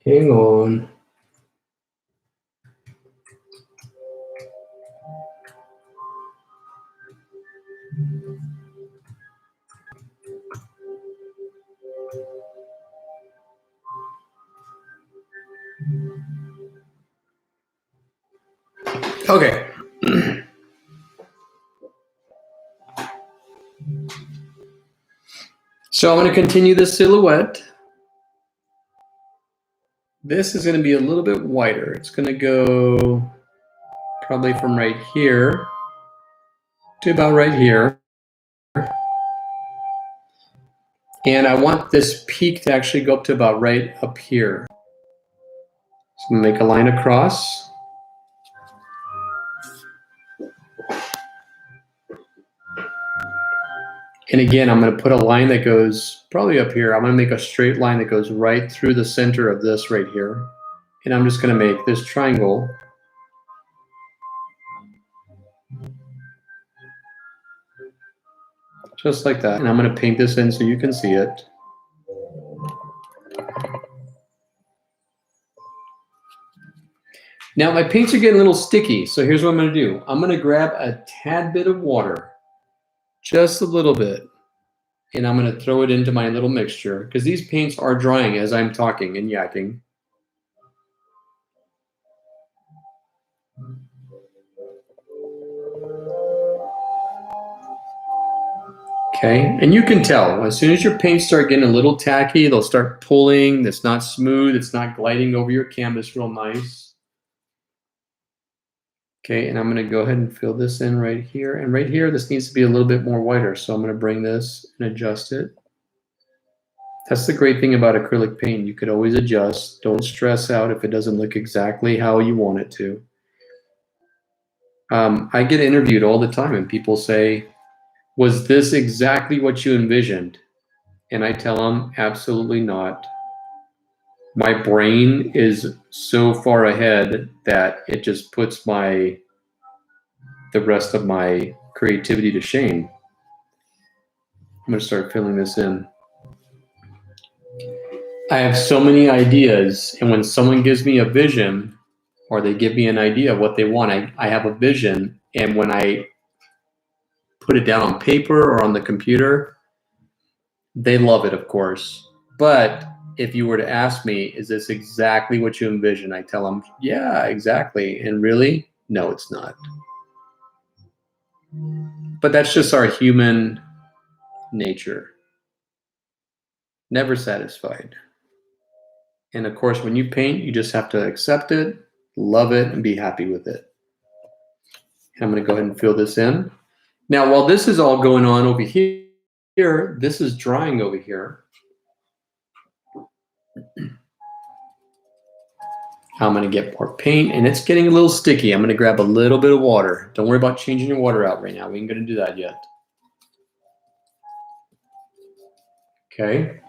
S2: Hang on. Okay. So I'm going to continue this silhouette. This is going to be a little bit wider. It's going to go probably from right here to about right here. And I want this peak to actually go up to about right up here. So I'm going to make a line across. And again, I'm going to put a line that goes probably up here. I'm going to make a straight line that goes right through the center of this right here. And I'm just going to make this triangle. Just like that. And I'm going to paint this in so you can see it. Now my paints are getting a little sticky. So here's what I'm going to do. I'm going to grab a tad bit of water. Just a little bit. And I'm going to throw it into my little mixture because these paints are drying as I'm talking and yakking. Okay, and you can tell as soon as your paints start getting a little tacky, they'll start pulling. It's not smooth. It's not gliding over your canvas real nice. Okay, and I'm going to go ahead and fill this in right here. And right here, this needs to be a little bit more whiter. So I'm going to bring this and adjust it. That's the great thing about acrylic paint. You could always adjust. Don't stress out if it doesn't look exactly how you want it to. I get interviewed all the time and people say, was this exactly what you envisioned? And I tell them, absolutely not. My brain is so far ahead that it just puts the rest of my creativity to shame. I'm going to start filling this in. I have so many ideas, and when someone gives me a vision or they give me an idea of what they want, I have a vision, and when I put it down on paper or on the computer, they love it, of course. But if you were to ask me, is this exactly what you envision? I tell them, yeah, exactly. And really, no, it's not. But that's just our human nature. Never satisfied. And of course, when you paint, you just have to accept it, love it, and be happy with it. And I'm going to go ahead and fill this in. Now, while this is all going on over here, this is drying over here. I'm going to get more paint, and it's getting a little sticky. I'm going to grab a little bit of water. Don't worry about changing your water out right now. We ain't going to do that yet. Okay.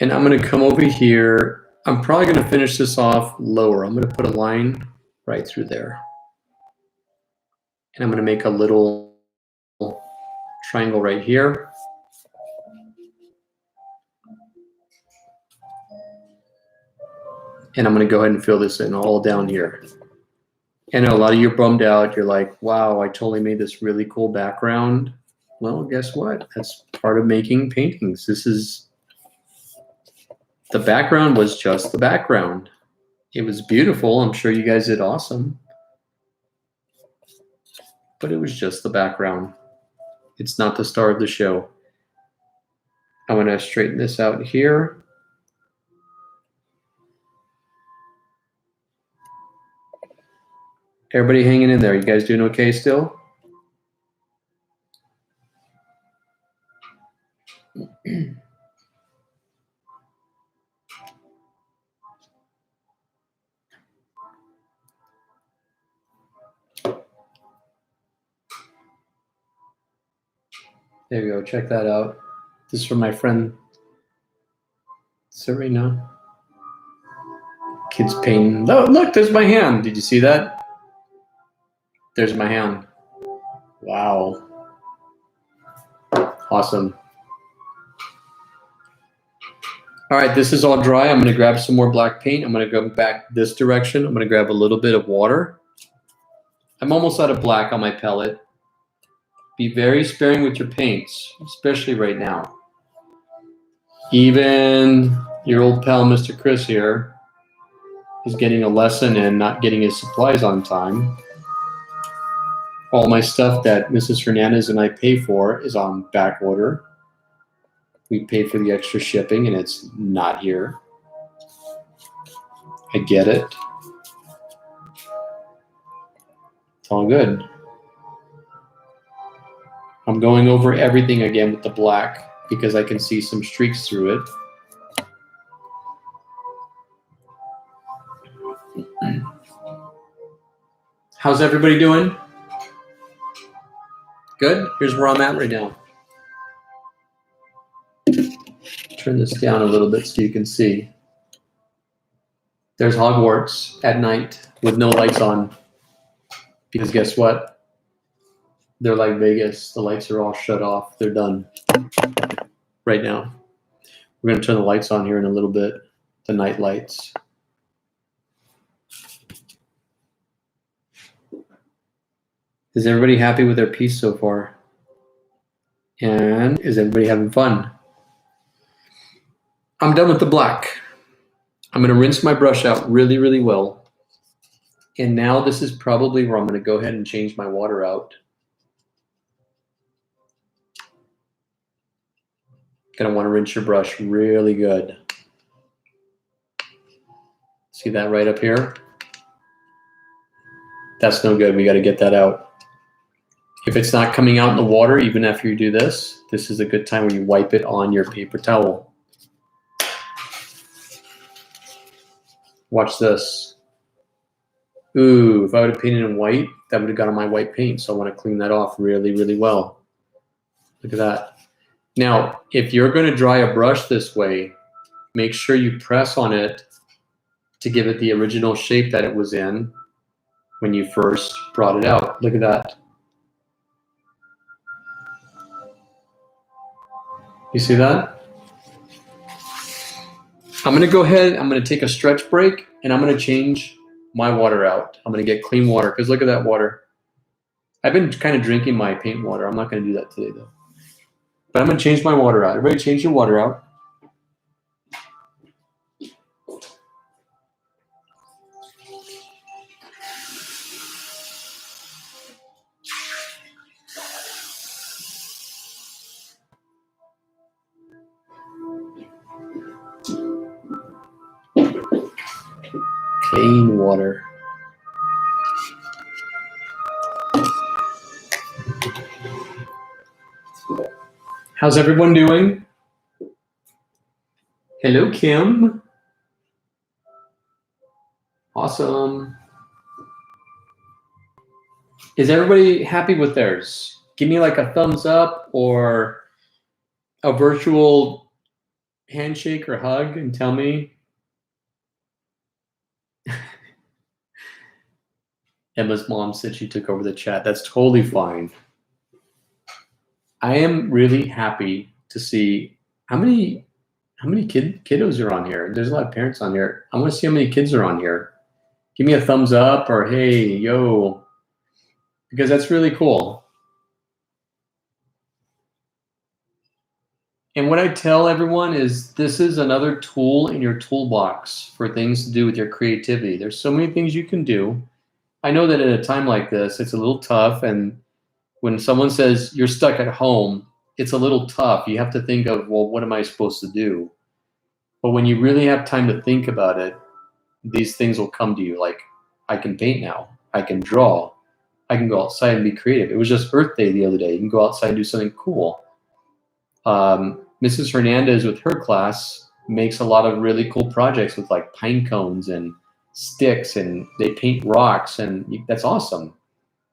S2: And I'm going to come over here. I'm probably going to finish this off lower. I'm going to put a line right through there. And I'm going to make a little triangle right here. And I'm going to go ahead and fill this in all down here. I know a lot of you are bummed out. You're like, wow, I totally made this really cool background. Well, guess what? That's part of making paintings. The background was just the background. It was beautiful. I'm sure you guys did awesome. But it was just the background. It's not the star of the show. I'm going to straighten this out here. Everybody hanging in there. You guys doing okay still? There we go. Check that out. This is from my friend Serena. Kids painting. Oh, look, there's my hand. Did you see that? There's my hand. Wow. Awesome. All right, this is all dry. I'm going to grab some more black paint. I'm going to go back this direction. I'm going to grab a little bit of water. I'm almost out of black on my palette. Be very sparing with your paints, especially right now. Even your old pal, Mr. Chris here, is getting a lesson in not getting his supplies on time. All my stuff that Mrs. Hernandez and I pay for is on back order. We pay for the extra shipping and it's not here. I get it. It's all good. I'm going over everything again with the black because I can see some streaks through it. How's everybody doing? Good? Here's where I'm at right now. Turn this down a little bit so you can see. There's Hogwarts at night with no lights on. Because guess what? They're like Vegas. The lights are all shut off. They're done right now. We're going to turn the lights on here in a little bit. The night lights. Is everybody happy with their piece so far? And is everybody having fun? I'm done with the black. I'm going to rinse my brush out really, really well. And now this is probably where I'm going to go ahead and change my water out. Going to want to rinse your brush really good. See that right up here? That's no good. We got to get that out. If it's not coming out in the water, even after you do this, this is a good time when you wipe it on your paper towel. Watch this. Ooh, if I would have painted in white, that would have got on my white paint. So I want to clean that off really, really well. Look at that. Now, if you're going to dry a brush this way, make sure you press on it to give it the original shape that it was in when you first brought it out. Look at that. You see that? I'm going to go ahead, I'm going to take a stretch break, and I'm going to change my water out. I'm going to get clean water, because look at that water. I've been kind of drinking my paint water. I'm not going to do that today, though. But I'm going to change my water out. Everybody change your water out. Clean water. How's everyone doing? Hello, Kim. Awesome. Is everybody happy with theirs? Give me like a thumbs up or a virtual handshake or hug and tell me. Emma's mom said she took over the chat. That's totally fine. I am really happy to see how many kiddos are on here. There's a lot of parents on here. I want to see how many kids are on here. Give me a thumbs up or hey, yo, because that's really cool. And what I tell everyone is this is another tool in your toolbox for things to do with your creativity. There's so many things you can do. I know that at a time like this, it's a little tough. And when someone says you're stuck at home, it's a little tough. You have to think of, well, what am I supposed to do? But when you really have time to think about it, these things will come to you. Like, I can paint now. I can draw. I can go outside and be creative. It was just Earth Day the other day. You can go outside and do something cool. Mrs. Hernandez with her class makes a lot of really cool projects with like pine cones and sticks, and they paint rocks, and that's awesome.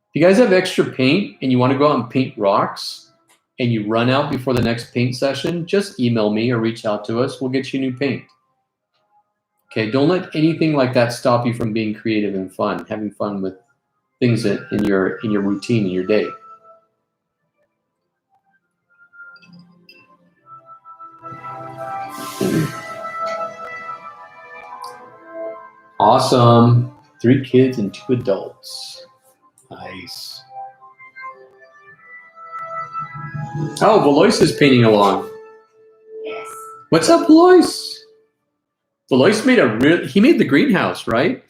S2: If you guys have extra paint and you want to go out and paint rocks and you run out before the next paint session, just email me or reach out to us. We'll get you new paint. Okay, don't let anything like that stop you from being creative and fun, having fun with things in your routine, in your day. Awesome. 3 kids and 2 adults. Nice. Oh, Valois is painting along.
S1: Yes.
S2: What's up, Valois? Valois he made the greenhouse, right?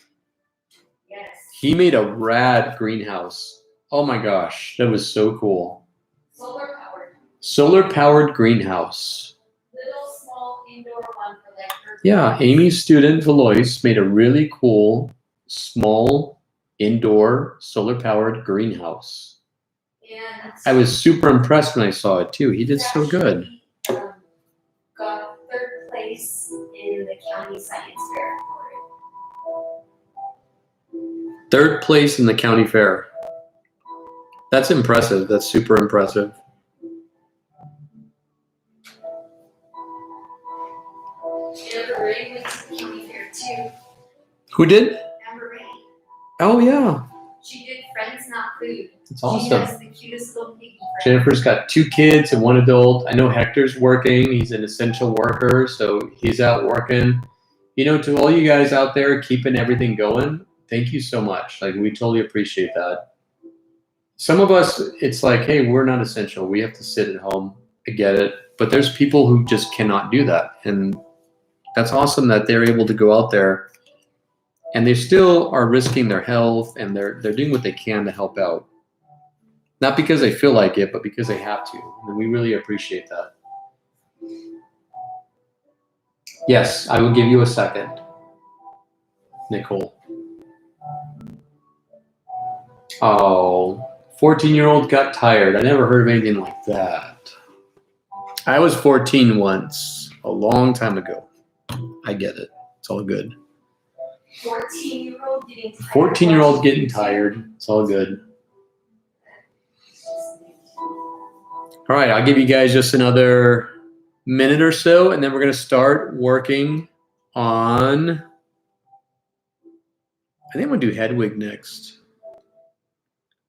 S1: Yes.
S2: He made a rad greenhouse. Oh my gosh, that was so cool.
S1: Solar powered.
S2: Solar powered greenhouse.
S1: Little small indoor one for like.
S2: Yeah, Amy's student Valois made a really cool, small, indoor, solar-powered greenhouse.
S1: And
S2: I was super impressed when I saw it too. He did so good.
S1: Got 3rd place in the county science fair for it.
S2: 3rd place in the county fair. That's impressive. That's super impressive.
S1: Amber Ray went to the county fair too.
S2: Who did?
S1: Amber Ray.
S2: Oh yeah.
S1: She did Friends Not Food.
S2: That's
S1: She
S2: awesome.
S1: has the cutest little piggy friend.
S2: Jennifer's got 2 kids and 1 adult. I know Hector's working. He's an essential worker, so he's out working. You know, to all you guys out there keeping everything going, thank you so much. Like, we totally appreciate that. Some of us, it's like, hey, we're not essential. We have to sit at home. I get it. But there's people who just cannot do that. And that's awesome that they're able to go out there and they still are risking their health and they're doing what they can to help out. Not because they feel like it, but because they have to. And we really appreciate that. Yes, I will give you a second, Nicole. Oh, 14-year-old got tired. I never heard of anything like that. I was 14 once, a long time ago. I get it. It's all good.
S1: 14-year-old getting tired.
S2: 14-year-old getting tired. It's all good. All right, I'll give you guys just another minute or so, and then we're going to start working on, I think I'm going to do Hedwig next.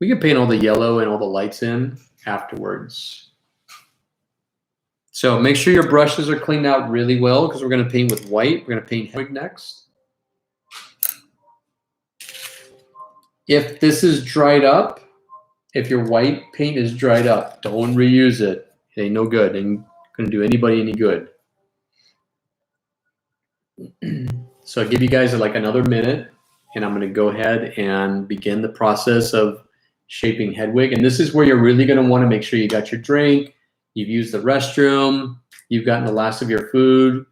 S2: We can paint all the yellow and all the lights in afterwards. So make sure your brushes are cleaned out really well because we're going to paint with white. We're going to paint Hedwig next. If this is dried up, if your white paint is dried up, don't reuse it. It ain't no good. It ain't going to do anybody any good. So I'll give you guys like another minute, and I'm going to go ahead and begin the process of shaping Hedwig. And this is where you're really going to want to make sure you got your drink, you've used the restroom, you've gotten the last of your food,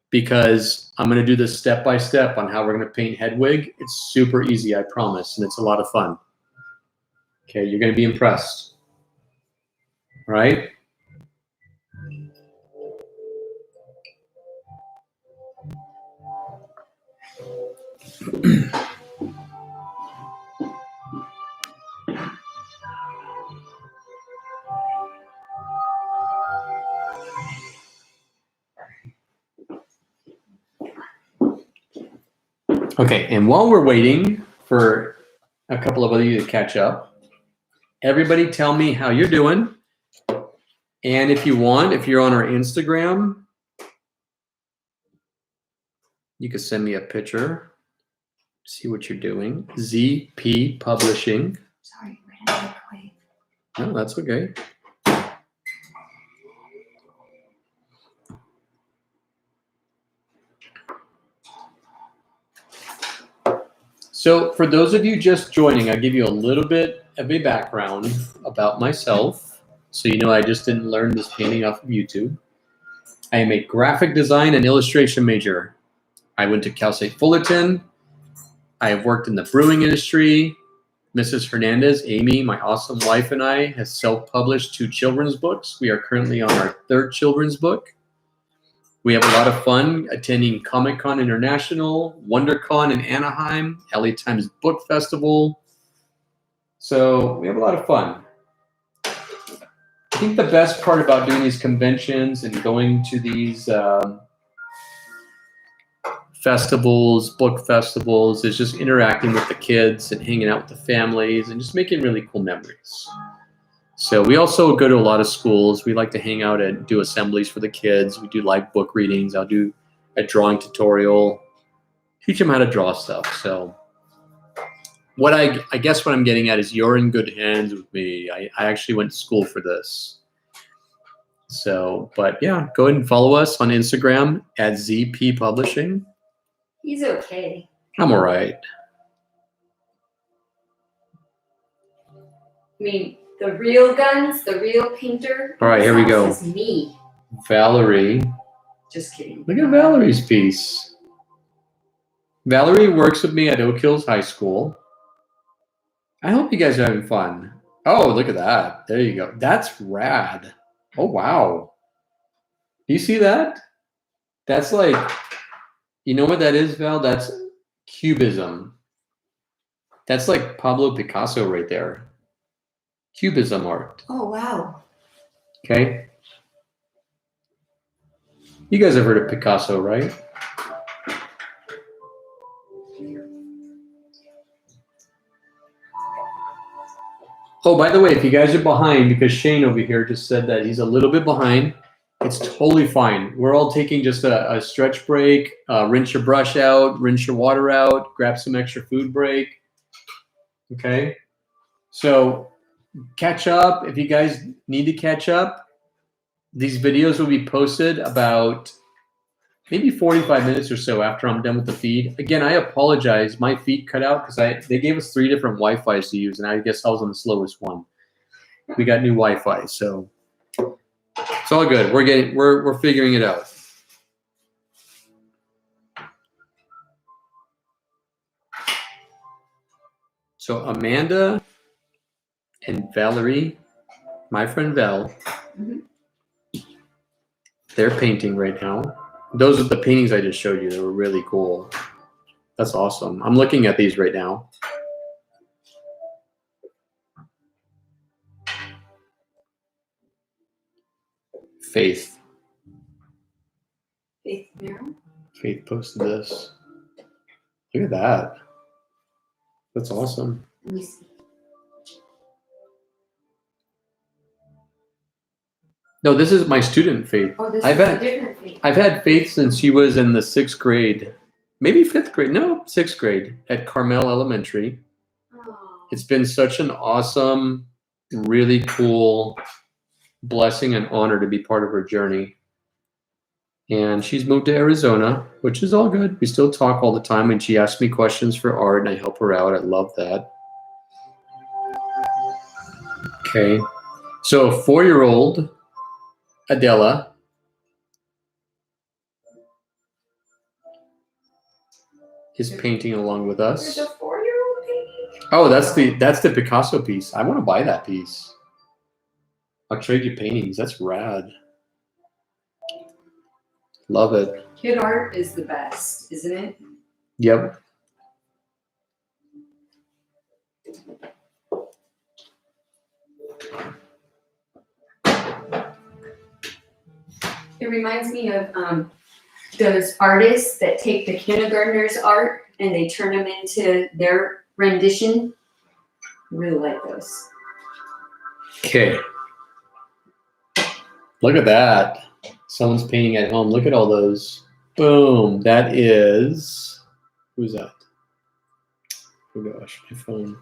S2: because I'm going to do this step by step on how we're going to paint Hedwig. It's super easy, I promise, and it's a lot of fun. Okay, you're going to be impressed. All right? Okay, and while we're waiting for a couple of you to catch up, everybody tell me how you're doing. And if you want, if you're on our Instagram, you can send me a picture, see what you're doing. ZP Publishing.
S1: Sorry, we're gonna make way.
S2: No, that's okay. So for those of you just joining, I'll give you a little bit of a background about myself. So you know I just didn't learn this painting off of YouTube. I am a graphic design and illustration major. I went to Cal State Fullerton. I have worked in the brewing industry. Mrs. Hernandez, Amy, my awesome wife, and I have self-published 2 children's books. We are currently on our 3rd children's book. We have a lot of fun attending Comic-Con International, WonderCon in Anaheim, LA Times Book Festival. So we have a lot of fun. I think the best part about doing these conventions and going to these festivals, book festivals, is just interacting with the kids and hanging out with the families and just making really cool memories. So we also go to a lot of schools. We like to hang out and do assemblies for the kids. We do live book readings. I'll do a drawing tutorial, teach them how to draw stuff. So what I guess what I'm getting at is you're in good hands with me. I actually went to school for this. So, but yeah, go ahead and follow us on Instagram at ZP Publishing.
S1: He's okay.
S2: I'm all right.
S1: I mean, the real guns, the real painter.
S2: All right, here we go.
S1: This is me.
S2: Valerie.
S1: Just kidding.
S2: Look at Valerie's piece. Valerie works with me at Oak Hills High School. I hope you guys are having fun. Oh, look at that. There you go. That's rad. Oh, wow. Do you see that? That's like, you know what that is, Val? That's Cubism. That's like Pablo Picasso right there. Cubism art.
S1: Oh, wow.
S2: Okay. You guys have heard of Picasso, right? Oh, by the way, if you guys are behind, because Shane over here just said that he's a little bit behind, it's totally fine. We're all taking just a stretch break, rinse your brush out, rinse your water out, grab some extra food break. Okay? So catch up. If you guys need to catch up, these videos will be posted about maybe 45 minutes or so after I'm done with the feed. Again, I apologize. My feed cut out because they gave us 3 different Wi-Fis to use, and I guess I was on the slowest one. We got new Wi-Fi, so it's all good. We're figuring it out. So Amanda and Valerie, my friend Val, they're painting right now. Those are the paintings I just showed you. They were really cool. That's awesome. I'm looking at these right now. Faith.
S1: Faith Merrill?
S2: Faith posted this. Look at that. That's awesome.
S1: Let me see.
S2: No, this is my student Faith.
S1: Oh, this
S2: I've
S1: is
S2: had-
S1: a different Faith.
S2: I've had Faith since she was in the 6th grade, maybe 5th grade. No, 6th grade at Carmel Elementary.
S1: Oh.
S2: It's been such an awesome, really cool blessing and honor to be part of her journey. And she's moved to Arizona, which is all good. We still talk all the time, and she asks me questions for art, and I help her out. I love that. Okay. So 4-year-old Adela is painting along with us.
S1: There's a 4-year-old painting?
S2: Oh, that's the Picasso piece. I want to buy that piece. I'll trade you paintings. That's rad. Love it.
S1: Kid art is the best, isn't it?
S2: Yep.
S1: It reminds me of those artists that take the kindergartner's art and they turn them into their rendition. I really like those.
S2: Okay. Look at that. Someone's painting at home. Look at all those. Boom. That is, who's that? Oh gosh, my phone.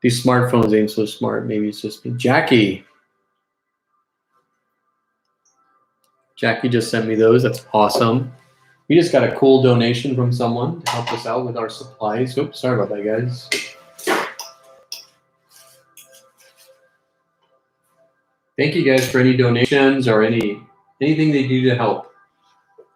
S2: These smartphones ain't so smart. Maybe it's just me. Jackie. Jackie just sent me those. That's awesome. We just got a cool donation from someone to help us out with our supplies. Oops, sorry about that, guys. Thank you guys for any donations or anything they do to help.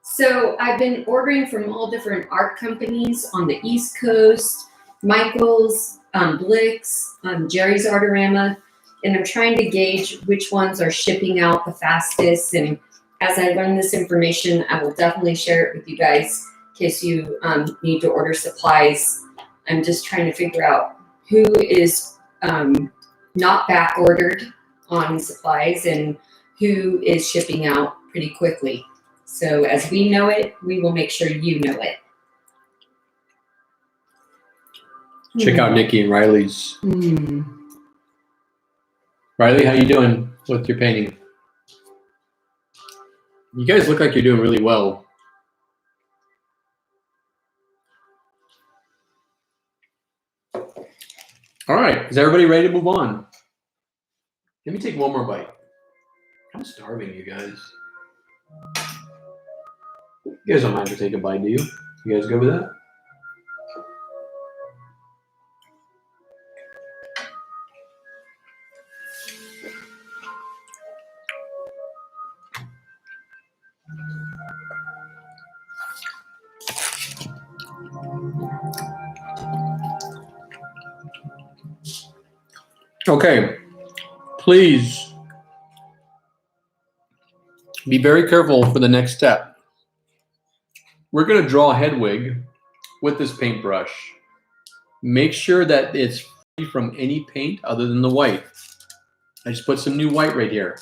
S1: So I've been ordering from all different art companies on the East Coast, Michael's, Blick's, Jerry's Artorama, and I'm trying to gauge which ones are shipping out the fastest. And as I learn this information, I will definitely share it with you guys in case you need to order supplies. I'm just trying to figure out who is not back ordered on supplies and who is shipping out pretty quickly. So as we know it, we will make sure you know it.
S2: Check out Nikki and Riley's. Riley, how you doing with your painting? You guys look like you're doing really well. All right, is everybody ready to move on? Let me take one more bite. I'm starving, you guys. You guys don't mind to take a bite, do you? You guys good with that? Okay, please be very careful for the next step. We're going to draw Hedwig with this paintbrush. Make sure that it's free from any paint other than the white. I just put some new white right here.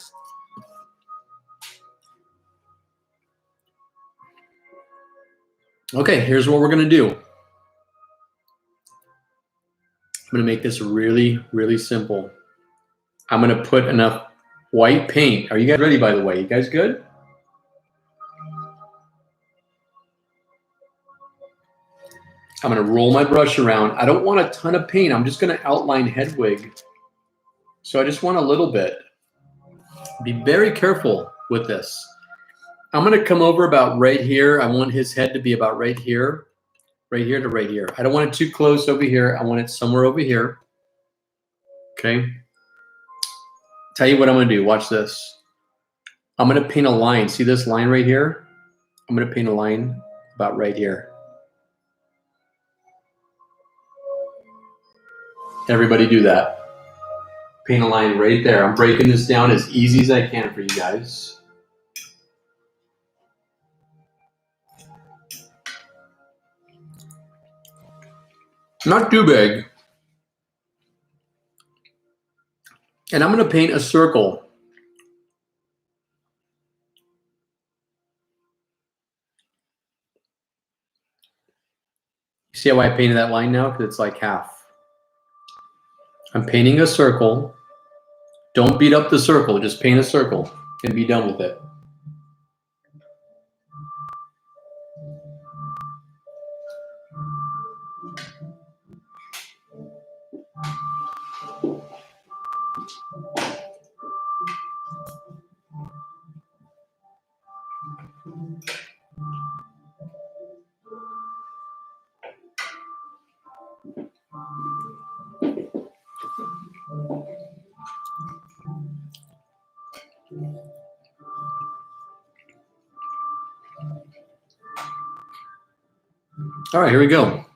S2: Okay, here's what we're going to do. I'm going to make this really, really simple. I'm going to put enough white paint. Are you guys ready, by the way? You guys good? I'm going to roll my brush around. I don't want a ton of paint. I'm just going to outline Hedwig. So I just want a little bit. Be very careful with this. I'm going to come over about right here. I want his head to be about right here to right here. I don't want it too close over here. I want it somewhere over here. Okay. Tell you what I'm going to do. Watch this. I'm going to paint a line. See this line right here? I'm going to paint a line about right here. Everybody do that. Paint a line right there. I'm breaking this down as easy as I can for you guys. Not too big. And I'm going to paint a circle. See how I painted that line now? Because it's like half. I'm painting a circle. Don't beat up the circle. Just paint a circle and be done with it. All right, here we go.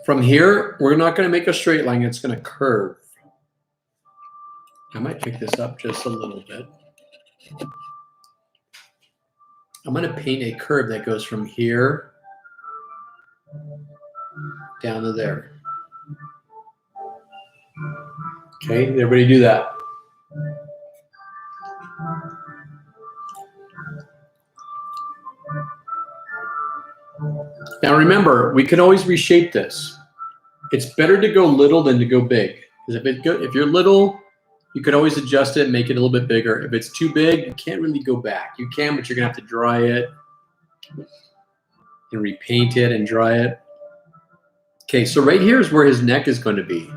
S2: From here, we're not going to make a straight line. It's going to curve. I might pick this up just a little bit. I'm going to paint a curve that goes from here down to there. Okay, everybody do that. Now remember, we can always reshape this. It's better to go little than to go big. Because if you're little, you can always adjust it and make it a little bit bigger. If it's too big, you can't really go back. You can, but you're going to have to dry it and repaint it and dry it. Okay, so right here is where his neck is going to be.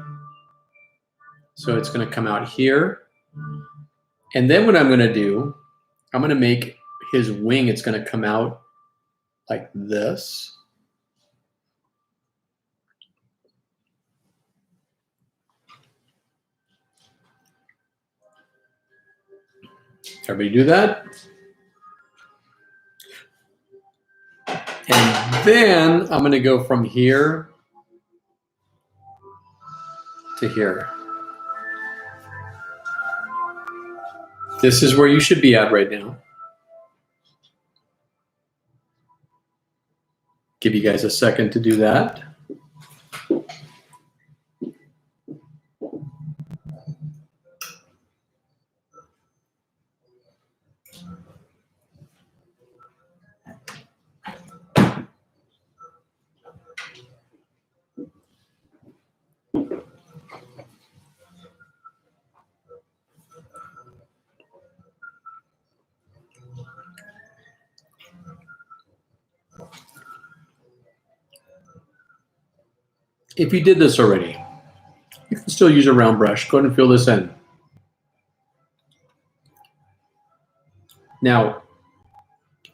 S2: So it's going to come out here. And then what I'm going to do, I'm going to make his wing, it's going to come out like this. Everybody do that. And then I'm going to go from here to here. This is where you should be at right now. Give you guys a second to do that. If you did this already, you can still use a round brush. Go ahead and fill this in. Now,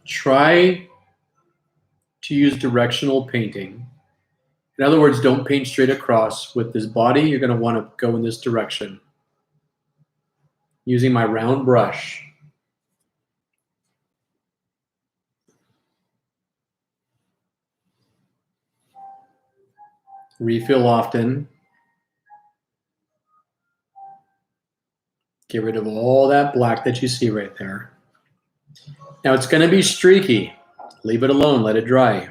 S2: try to use directional painting. In other words, don't paint straight across. With this body, you're going to want to go in this direction. Using my round brush. Refill often. Get rid of all that black that you see right there. Now it's going to be streaky. Leave it alone. Let it dry.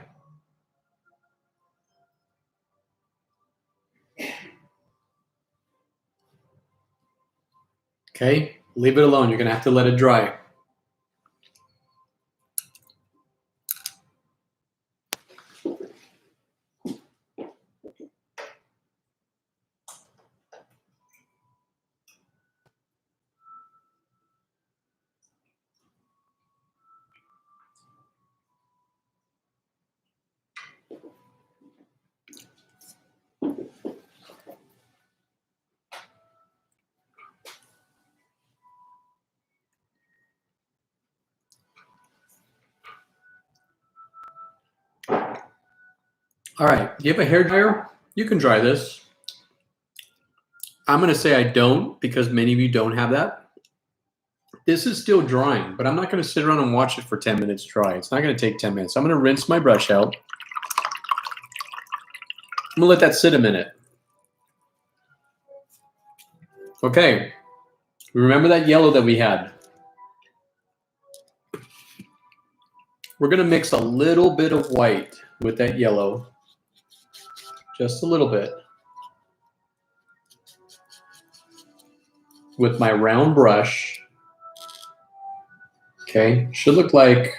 S2: Okay, leave it alone. You're going to have to let it dry. All right, do you have a hairdryer? You can dry this. I'm going to say I don't because many of you don't have that. This is still drying, but I'm not going to sit around and watch it for 10 minutes dry. It's not going to take 10 minutes. I'm going to rinse my brush out. I'm going to let that sit a minute. Okay, remember that yellow that we had? We're going to mix a little bit of white with that yellow. Just a little bit. With my round brush. Okay, should look like,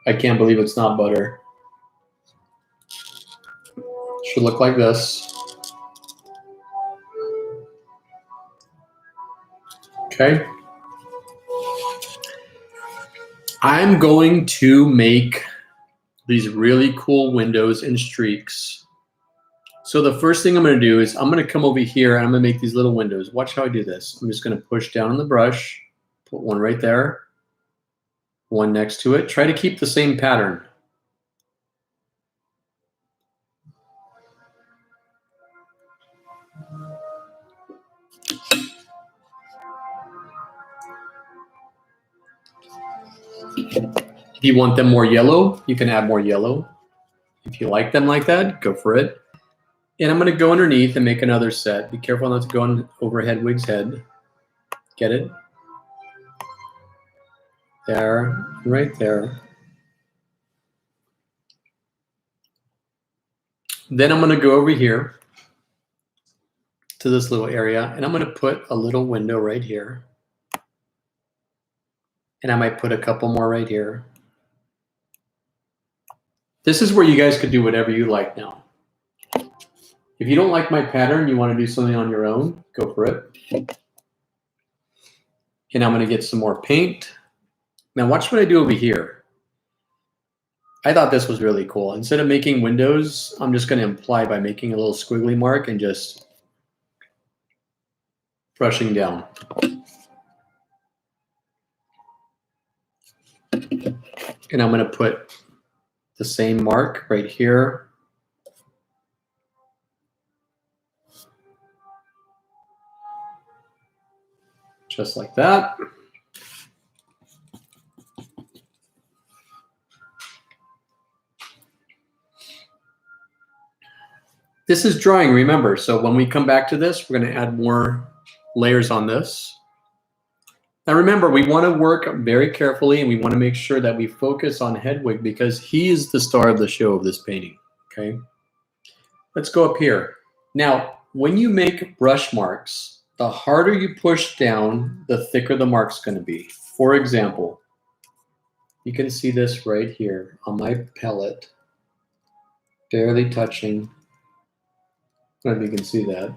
S2: I can't believe it's not butter. Should look like this. Okay. I'm going to make these really cool windows and streaks. So the first thing I'm going to do is I'm going to come over here and I'm going to make these little windows. Watch how I do this. I'm just going to push down on the brush, put one right there, one next to it. Try to keep the same pattern. If you want them more yellow, you can add more yellow. If you like them like that, go for it. And I'm going to go underneath and make another set. Be careful not to go on over Hedwig's head. Get it? There, right there. Then I'm going to go over here to this little area, and I'm going to put a little window right here. And I might put a couple more right here. This is where you guys could do whatever you like now. If you don't like my pattern, you want to do something on your own, go for it. And I'm going to get some more paint. Now watch what I do over here. I thought this was really cool. Instead of making windows, I'm just going to imply by making a little squiggly mark and just brushing down. And I'm going to put the same mark right here. Just like that. This is drying, remember. So when we come back to this, we're going to add more layers on this. Now remember, we want to work very carefully and we want to make sure that we focus on Hedwig because he is the star of the show of this painting, okay? Let's go up here. Now, when you make brush marks, the harder you push down, the thicker the mark's going to be. For example, you can see this right here on my palette, barely touching. I don't know if you can see that.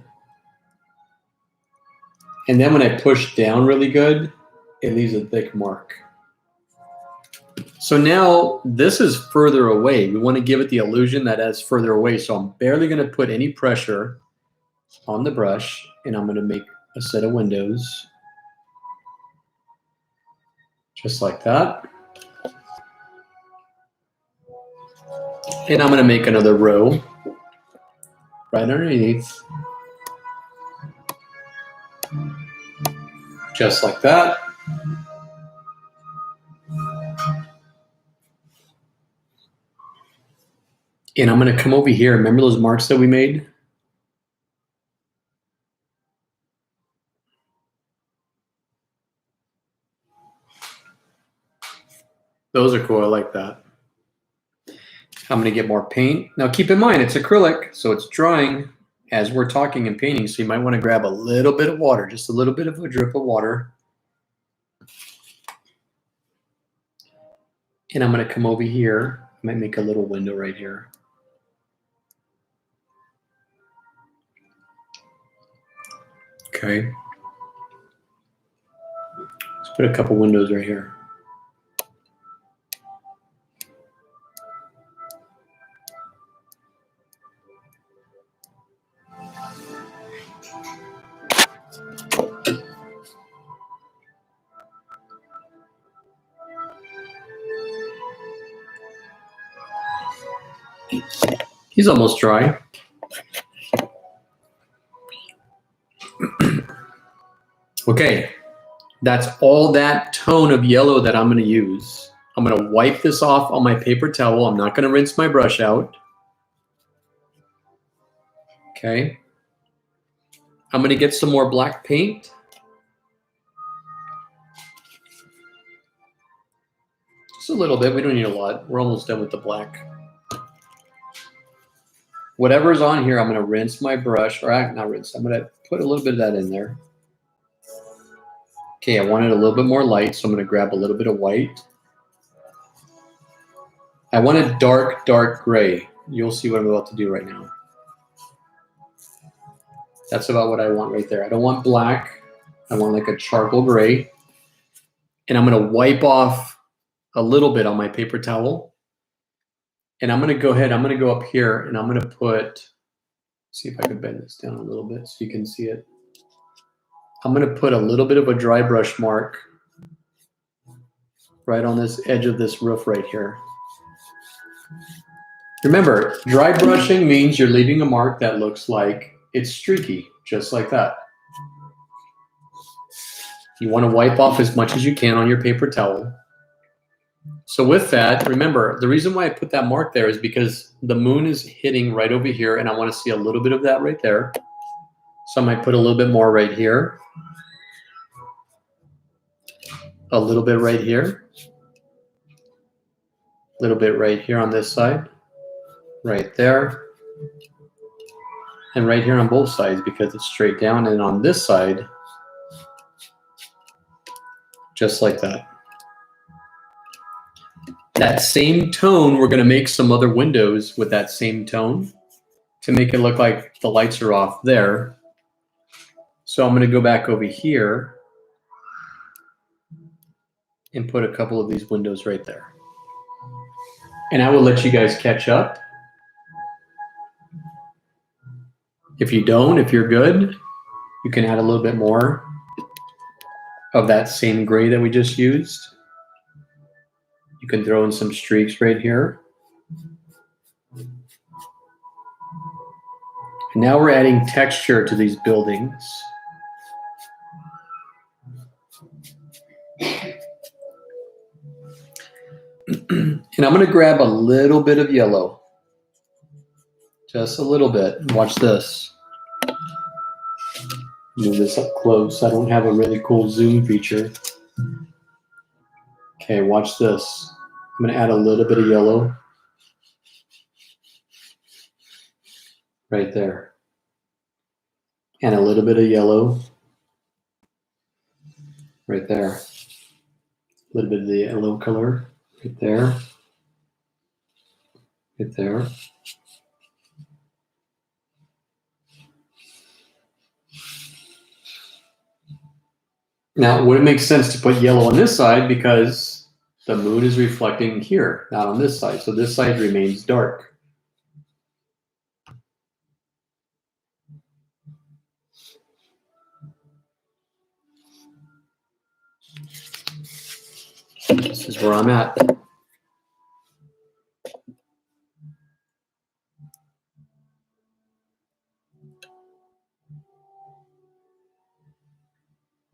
S2: And then when I push down really good, it leaves a thick mark. So now this is further away. We want to give it the illusion that it's further away. So I'm barely going to put any pressure on the brush, and I'm going to make a set of windows. Just like that. And I'm going to make another row right underneath. Just like that. And I'm going to come over here. Remember those marks that we made? Those are cool. I like that. I'm going to get more paint. Now keep in mind, it's acrylic, so it's drying as we're talking and painting. So you might want to grab a little bit of water, just a little bit of a drip of water. And I'm going to come over here. I might make a little window right here. Okay. Let's put a couple windows right here. He's almost dry. Okay, that's all that tone of yellow that I'm going to use. I'm going to wipe this off on my paper towel. I'm not going to rinse my brush out. Okay. I'm going to get some more black paint. Just a little bit. We don't need a lot. We're almost done with the black. Whatever's on here, I'm going to rinse my brush. Or not rinse. I'm going to put a little bit of that in there. Okay, I want it a little bit more light, so I'm going to grab a little bit of white. I want a dark, dark gray. You'll see what I'm about to do right now. That's about what I want right there. I don't want black. I want like a charcoal gray. And I'm going to wipe off a little bit on my paper towel. And I'm going to go ahead, I'm going to go up here and I'm going to put, see if I can bend this down a little bit so you can see it. I'm going to put a little bit of a dry brush mark right on this edge of this roof right here. Remember, dry brushing means you're leaving a mark that looks like it's streaky, just like that. You want to wipe off as much as you can on your paper towel. So with that, remember, the reason why I put that mark there is because the moon is hitting right over here and I want to see a little bit of that right there. So I might put a little bit more right here. A little bit right here. A little bit right here on this side. Right there. And right here on both sides because it's straight down. And on this side, just like that. That same tone, we're going to make some other windows with that same tone to make it look like the lights are off there. So I'm going to go back over here and put a couple of these windows right there. And I will let you guys catch up. If you don't, if you're good, you can add a little bit more of that same gray that we just used. You can throw in some streaks right here. And now we're adding texture to these buildings. And I'm going to grab a little bit of yellow. Just a little bit. Watch this. Move this up close. I don't have a really cool zoom feature. Okay, watch this. I'm going to add a little bit of yellow right there. And a little bit of yellow right there. A little bit of the yellow color right there. Right there. Now, would it make sense to put yellow on this side because the moon is reflecting here, not on this side. So this side remains dark. This is where I'm at.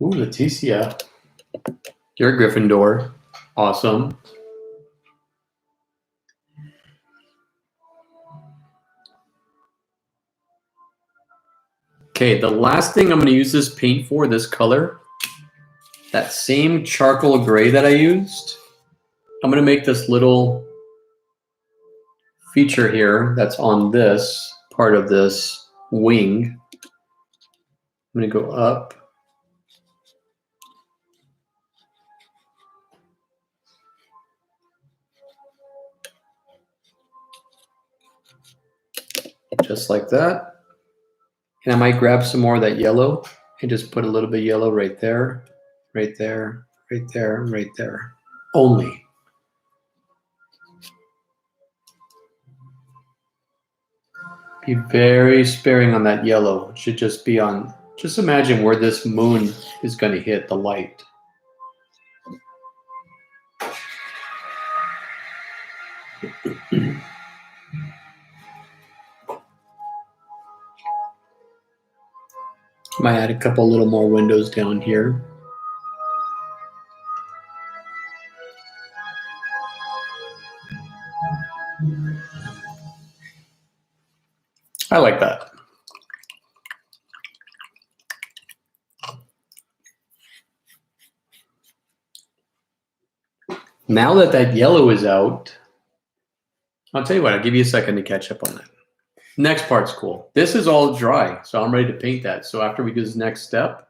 S2: Ooh, Leticia. You're a Gryffindor. Awesome. Okay, the last thing I'm going to use this paint for, this color, that same charcoal gray that I used, I'm going to make this little feature here that's on this part of this wing. I'm going to go up. Just like that. And I might grab some more of that yellow and just put a little bit of yellow right there, right there, right there, right there. Only. Be very sparing on that yellow. It should just be on, just imagine where this moon is going to hit the light. Might add a couple little more windows down here. I like that. Now that that yellow is out, I'll tell you what, I'll give you a second to catch up on that. Next part's cool. This is all dry, so I'm ready to paint that. So after we do this next step,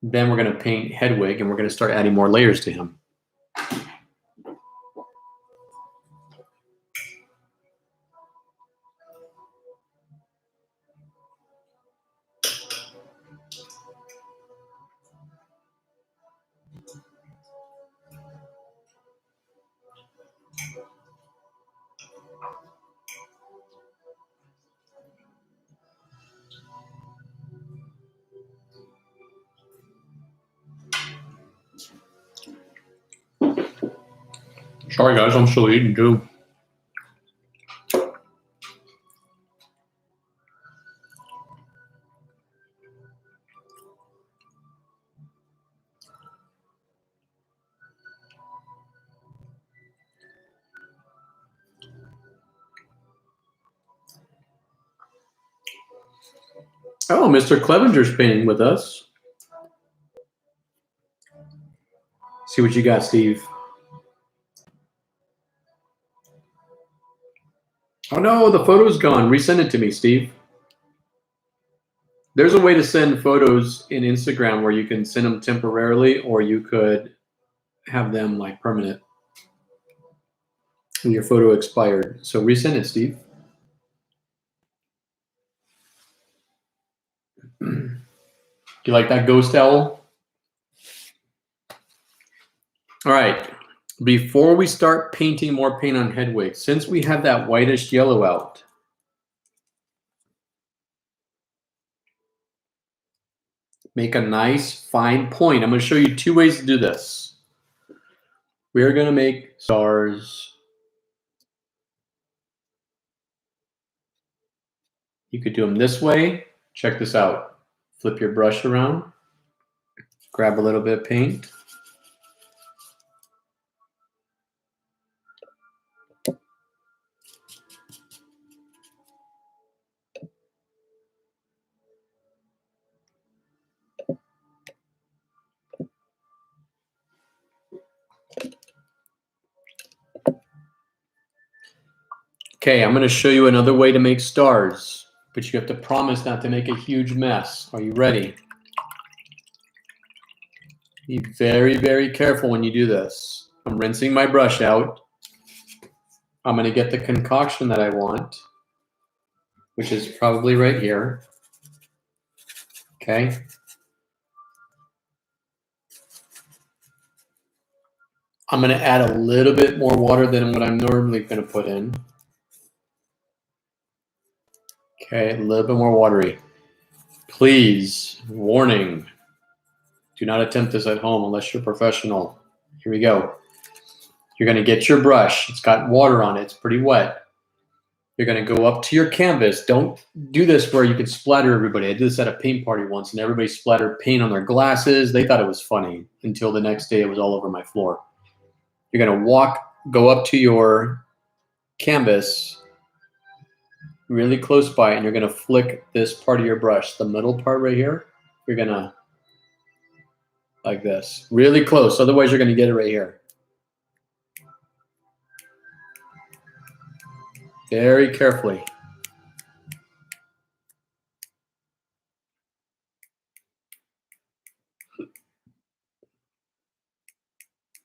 S2: then we're going to paint Hedwig and we're going to start adding more layers to him. Sorry guys, I'm still eating too. Oh, Mr. Clevenger's painting with us. See what you got, Steve. Oh no, the photo's gone. Resend it to me, Steve. There's a way to send photos in Instagram where you can send them temporarily, or you could have them like permanent when your photo expired. So resend it, Steve. You like that ghost owl? All right. Before we start painting more paint on Hedwig, since we have that whitish yellow out, make a nice fine point. I'm going to show you two ways to do this. We are going to make stars. You could do them this way. Check this out. Flip your brush around. Grab a little bit of paint. Okay, I'm going to show you another way to make stars, but you have to promise not to make a huge mess. Are you ready? Be very, very careful when you do this. I'm rinsing my brush out. I'm going to get the concoction that I want, which is probably right here. Okay. I'm going to add a little bit more water than what I'm normally going to put in. Okay, a little bit more watery. Please, warning, do not attempt this at home unless you're professional. Here we go. You're going to get your brush. It's got water on it. It's pretty wet. You're going to go up to your canvas. Don't do this where you can splatter everybody. I did this at a paint party once, and everybody splattered paint on their glasses. They thought it was funny until the next day it was all over my floor. You're going to go up to your canvas really close by, and you're going to flick this part of your brush, the middle part right here. You're going to, like this, really close. Otherwise, you're going to get it right here. Very carefully.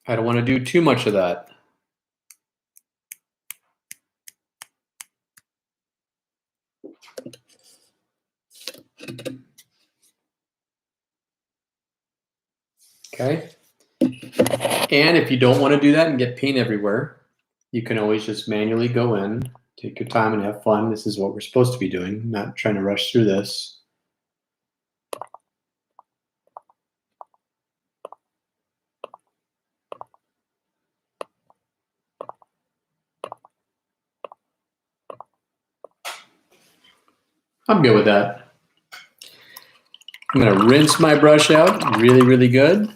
S2: I don't want to do too much of that. Okay. And if you don't want to do that and get paint everywhere, you can always just manually go in, take your time and have fun. This is what we're supposed to be doing, not trying to rush through this. I'm good with that. I'm going to rinse my brush out really, really good.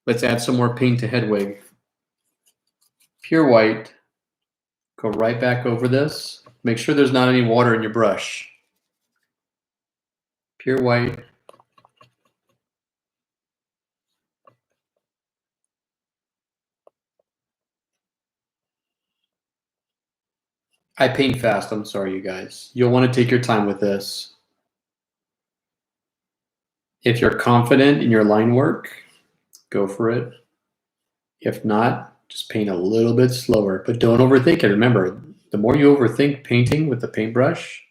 S2: Let's add some more paint to Hedwig. Pure white. Go right back over this. Make sure there's not any water in your brush. Pure white. I paint fast. I'm sorry, you guys. You'll want to take your time with this. If you're confident in your line work, go for it. If not, just paint a little bit slower, but don't overthink it. Remember, the more you overthink painting with the paintbrush,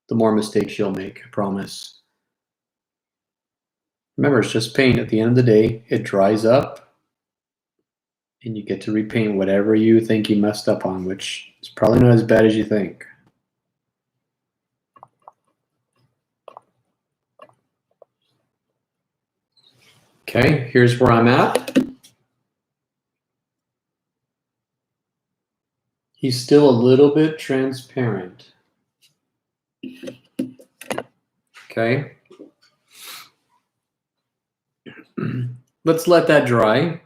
S2: the more mistakes you'll make, I promise. Remember, it's just paint. At the end of the day, it dries up and you get to repaint whatever you think you messed up on, which is probably not as bad as you think. Okay, here's where I'm at. He's still a little bit transparent. Okay. Let's let that dry.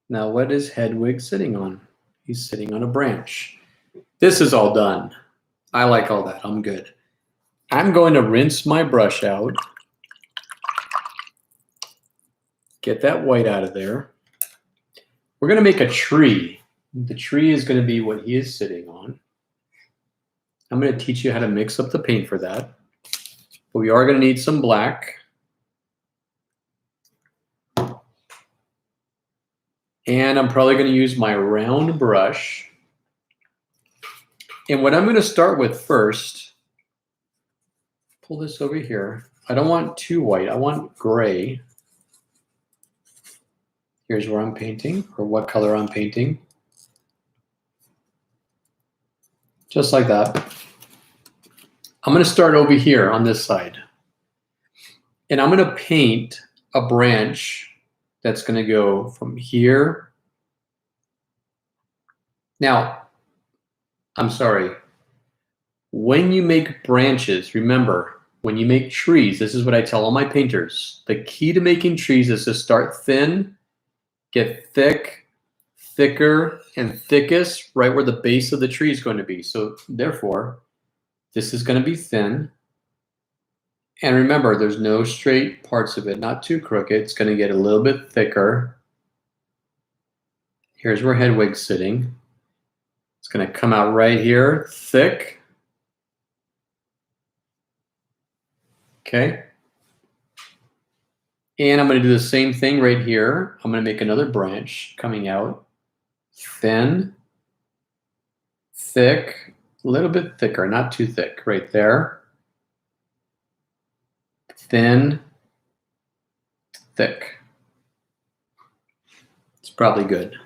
S2: Now, what is Hedwig sitting on? He's sitting on a branch. This is all done. I like all that. I'm good. I'm going to rinse my brush out. Get that white out of there. We're going to make a tree. The tree is going to be what he is sitting on. I'm going to teach you how to mix up the paint for that. But we are going to need some black. And I'm probably going to use my round brush. And what I'm going to start with first, pull this over here. I don't want too white. I want gray. Here's where I'm painting, or what color I'm painting. Just like that. I'm going to start over here on this side. And I'm going to paint a branch that's going to go from here. Now, I'm sorry. When you make branches, remember, when you make trees, this is what I tell all my painters. The key to making trees is to start thin, get thick, thicker, and thickest right where the base of the tree is going to be. So therefore, this is going to be thin. And remember, there's no straight parts of it, not too crooked. It's going to get a little bit thicker. Here's where Hedwig's sitting. It's going to come out right here, thick. Okay. And I'm going to do the same thing right here. I'm going to make another branch coming out. Thin, thick, a little bit thicker, not too thick, right there. Thin, thick. It's probably good.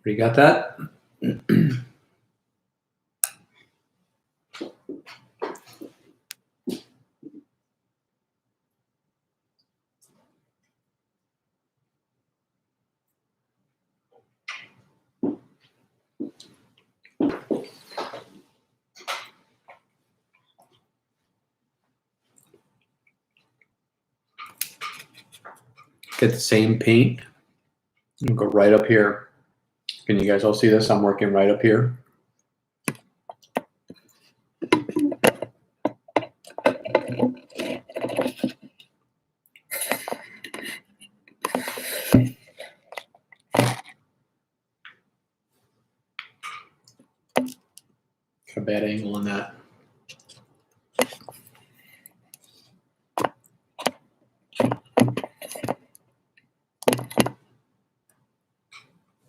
S2: You got that? Get the same paint. We'll go right up here. Can you guys all see this? I'm working right up here. A bad angle on that.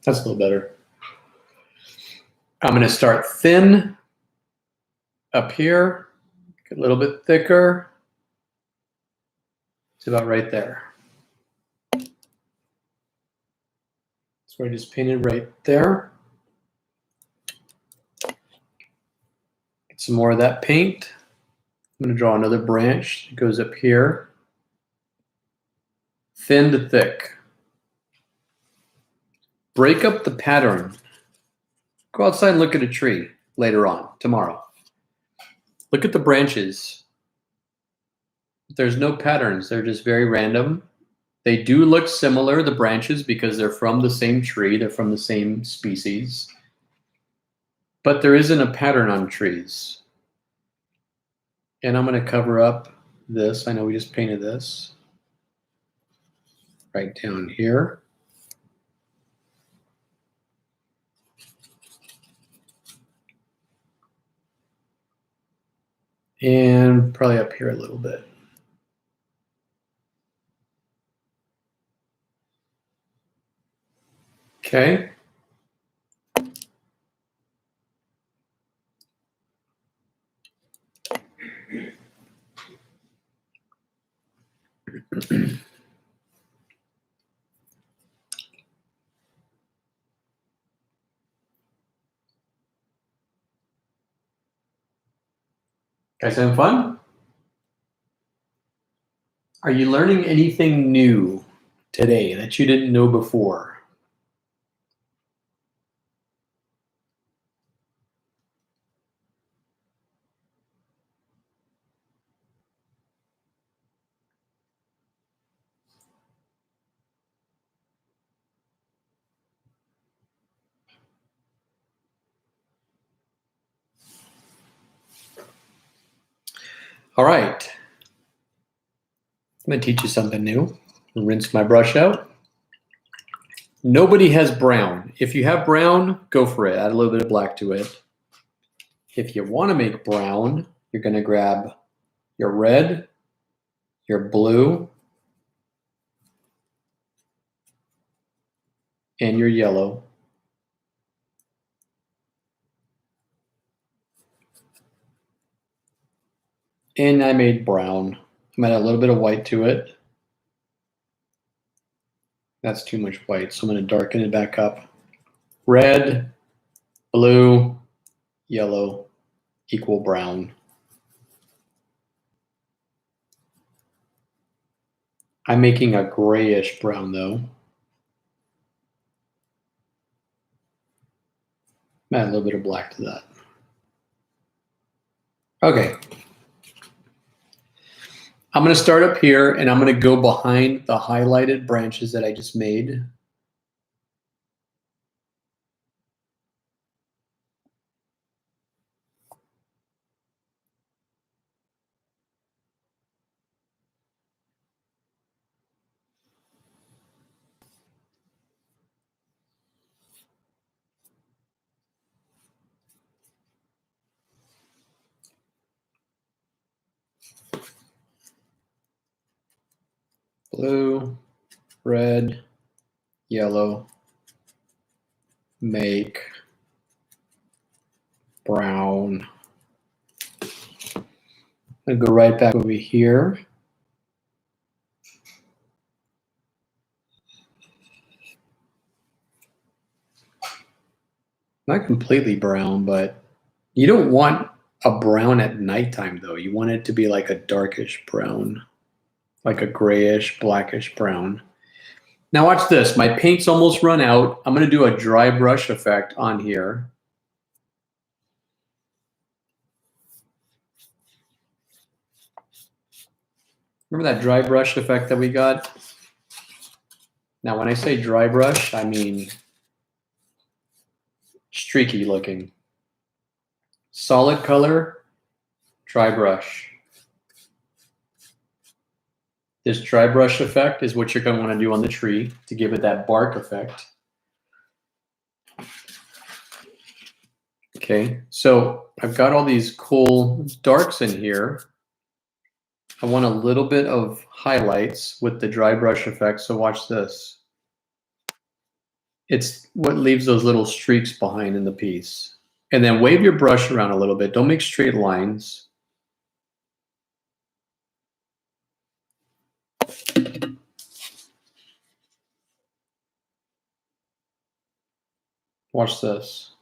S2: That's a little better. I'm going to start thin up here, get a little bit thicker. It's about right there. So I just painted right there. Get some more of that paint. I'm going to draw another branch that goes up here. Thin to thick. Break up the pattern. Go outside and look at a tree later on, tomorrow. Look at the branches. There's no patterns. They're just very random. They do look similar, the branches, because they're from the same tree. They're from the same species. But there isn't a pattern on trees. And I'm going to cover up this. I know we just painted this. Right down here. And probably up here a little bit. Okay. Guys having fun? Are you learning anything new today that you didn't know before? All right. I'm going to teach you something new. Rinse my brush out. Nobody has brown. If you have brown, go for it. Add a little bit of black to it. If you want to make brown, you're going to grab your red, your blue, and your yellow. And I made brown. I'm going to add a little bit of white to it. That's too much white, so I'm going to darken it back up. Red, blue, yellow, equal brown. I'm making a grayish brown though. Add a little bit of black to that. Okay. I'm going to start up here and I'm going to go behind the highlighted branches that I just made. blue, red, yellow, make, brown. I'm gonna go right back over here. Not completely brown, but you don't want a brown at nighttime though. You want it to be like a darkish brown, like a grayish, blackish brown. Now watch this. My paint's almost run out. I'm gonna do a dry brush effect on here. Remember that dry brush effect that we got? Now when I say dry brush, I mean streaky looking. Solid color, dry brush. This dry brush effect is what you're going to want to do on the tree to give it that bark effect. Okay, so I've got all these cool darks in here. I want a little bit of highlights with the dry brush effect, so watch this. It's what leaves those little streaks behind in the piece. And then wave your brush around a little bit. Don't make straight lines. Watch this.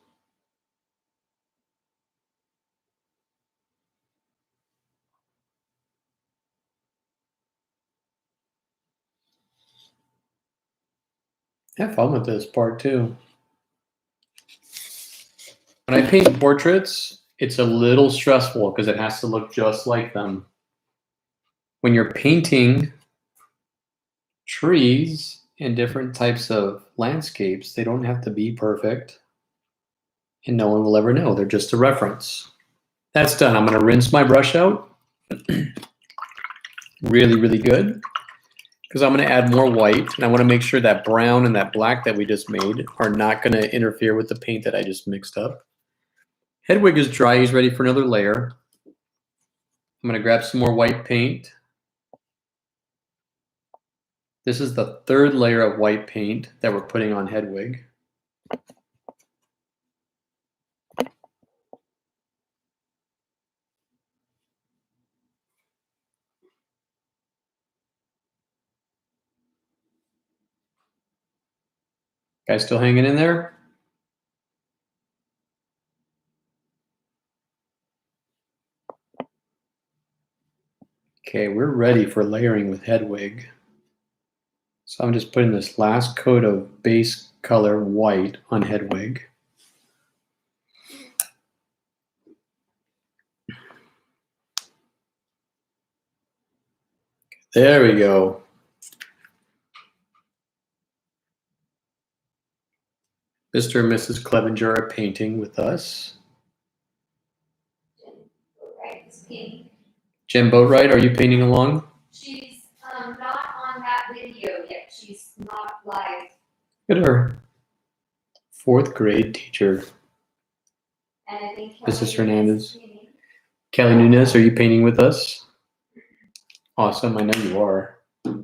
S2: Have fun with this part too. When I paint portraits, it's a little stressful because it has to look just like them. When you're painting trees and different types of landscapes, they don't have to be perfect. And no one will ever know. They're just a reference. That's done. I'm going to rinse my brush out. Really, really good. Because I'm going to add more white. And I want to make sure that brown and that black that we just made are not going to interfere with the paint that I just mixed up. Hedwig is dry. He's ready for another layer. I'm going to grab some more white paint. This is the third layer of white paint that we're putting on Hedwig. Guys still hanging in there? Okay, we're ready for layering with Hedwig. So I'm just putting this last coat of base color white on Hedwig. There we go. Mr. and Mrs. Clevenger are painting with us. Jen Boatwright, are you painting along?
S1: She's not on that video yet. She's not live.
S2: Look at her. 4th grade teacher.
S1: And I think
S2: Mrs. Hernandez. Kelly Nunez, are you painting with us? Awesome. I know you are.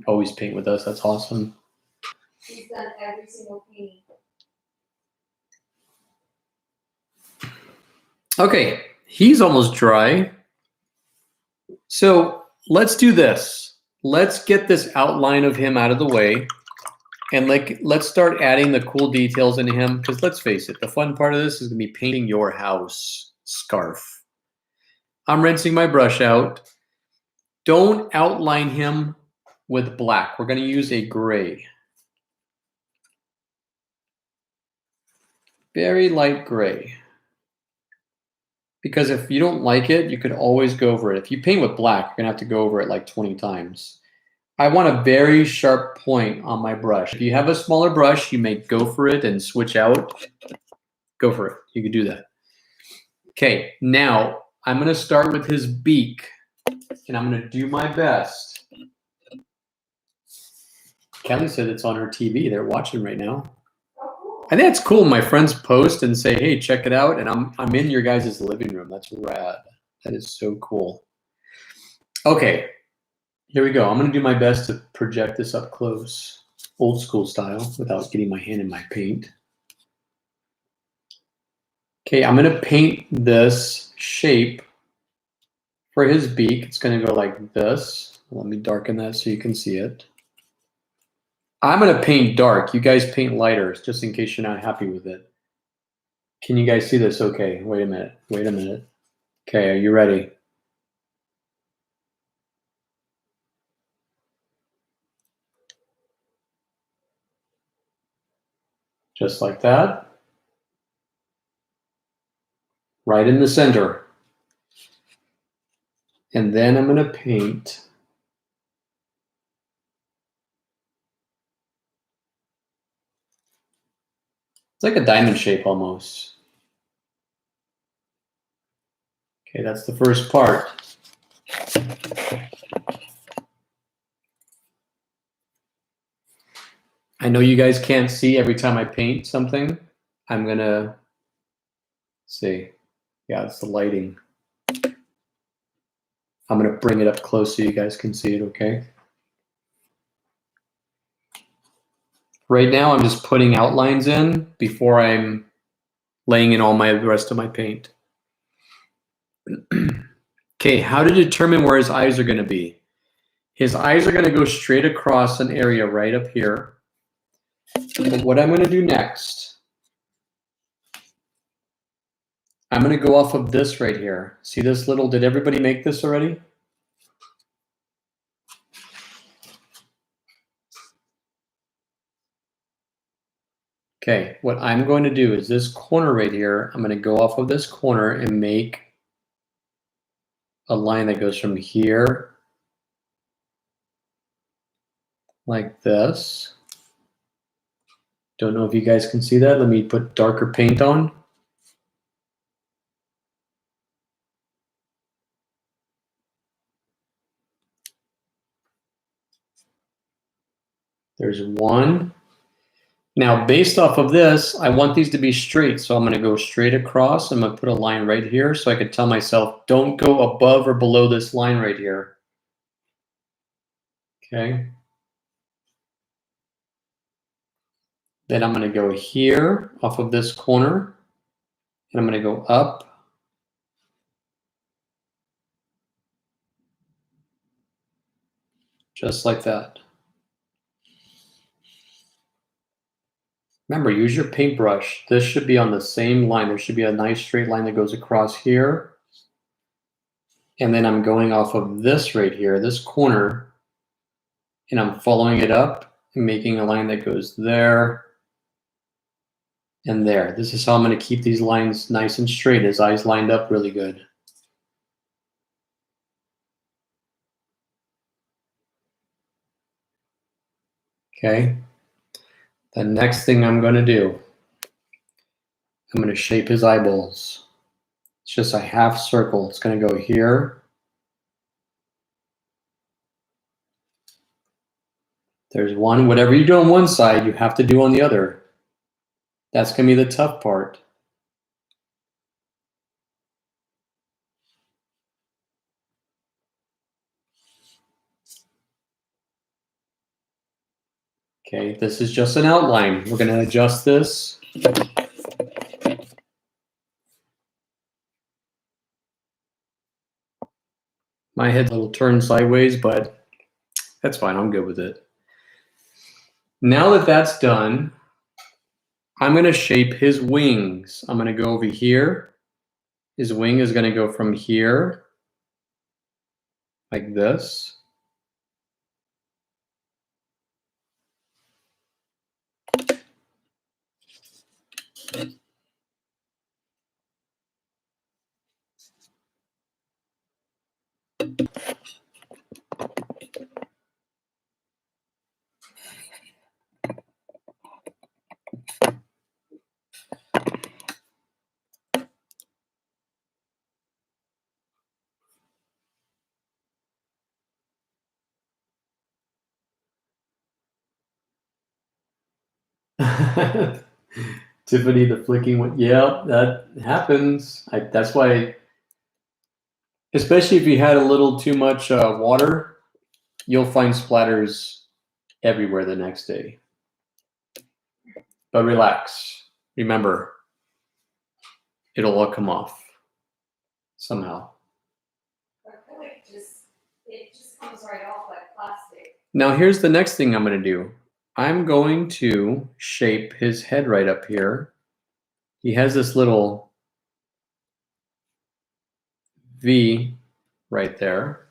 S2: Always paint with us. That's awesome.
S1: She's done every single painting.
S2: Okay, he's almost dry. So let's do this. Let's get this outline of him out of the way. And let's start adding the cool details into him. Because let's face it, the fun part of this is going to be painting your house scarf. I'm rinsing my brush out. Don't outline him with black. We're going to use a gray. Very light gray. Because if you don't like it, you could always go over it. If you paint with black, you're going to have to go over it like 20 times. I want a very sharp point on my brush. If you have a smaller brush, you may go for it and switch out. Go for it. You can do that. Okay, now I'm going to start with his beak. And I'm going to do my best. Kelly said it's on her TV. They're watching right now. I think it's cool. My friends post and say, hey, check it out. And I'm in your guys' living room. That's rad. That is so cool. Okay. Here we go. I'm going to do my best to project this up close, old school style, without getting my hand in my paint. Okay, I'm going to paint this shape for his beak. It's going to go like this. Let me darken that so you can see it. I'm going to paint dark. You guys paint lighter, just in case you're not happy with it. Can you guys see this? Okay, wait a minute. Wait a minute. Okay, are you ready? Just like that. Right in the center. And then I'm going to paint it's like a diamond shape almost. Okay, that's the first part. I know you guys can't see every time I paint something. I'm going to see. Yeah, it's the lighting. I'm going to bring it up close so you guys can see it, okay? Right now, I'm just putting outlines in before I'm laying in all my rest of my paint. Okay, how to determine where his eyes are going to be. His eyes are going to go straight across an area right up here. But what I'm going to do next, I'm going to go off of this right here. See this little, did everybody make this already? Okay, what I'm going to do is this corner right here, I'm going to go off of this corner and make a line that goes from here like this. Don't know if you guys can see that. Let me put darker paint on. There's one. Now, based off of this, I want these to be straight. So I'm going to go straight across. I'm going to put a line right here so I can tell myself, don't go above or below this line right here. Okay. Then I'm going to go here off of this corner. And I'm going to go up. Just like that. Remember, use your paintbrush. This should be on the same line. There should be a nice straight line that goes across here. And then I'm going off of this right here, this corner, and I'm following it up and making a line that goes there and there. This is how I'm going to keep these lines nice and straight, his eyes lined up really good. Okay. The next thing I'm going to do, I'm going to shape his eyeballs. It's just a half circle. It's going to go here. There's one. Whatever you do on one side, you have to do on the other. That's going to be the tough part. Okay, this is just an outline. We're going to adjust this. My head's a little turned sideways, but that's fine. I'm good with it. Now that that's done, I'm going to shape his wings. I'm going to go over here. His wing is going to go from here, like this. Tiffany, the flicking one. Yeah, that happens. That's why, especially if you had a little too much water, you'll find splatters everywhere the next day. But relax. Remember, it'll all come off somehow.
S1: It just comes right off like plastic.
S2: Now here's the next thing I'm going to do. I'm going to shape his head right up here. He has this little V right there.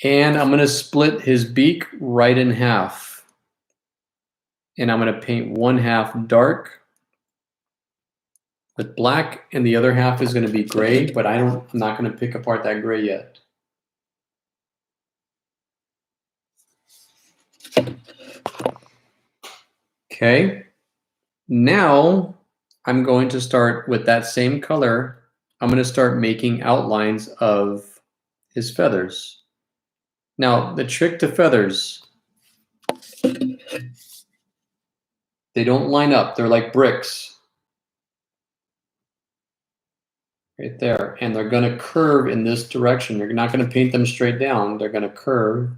S2: And I'm going to split his beak right in half. And I'm going to paint one half dark with black, and the other half is going to be gray, but I'm not going to pick apart that gray yet. Okay. Now I'm going to start with that same color. I'm going to start making outlines of his feathers. Now, the trick to feathers, they don't line up. They're like bricks. Right there. And they're going to curve in this direction. You're not going to paint them straight down. They're going to curve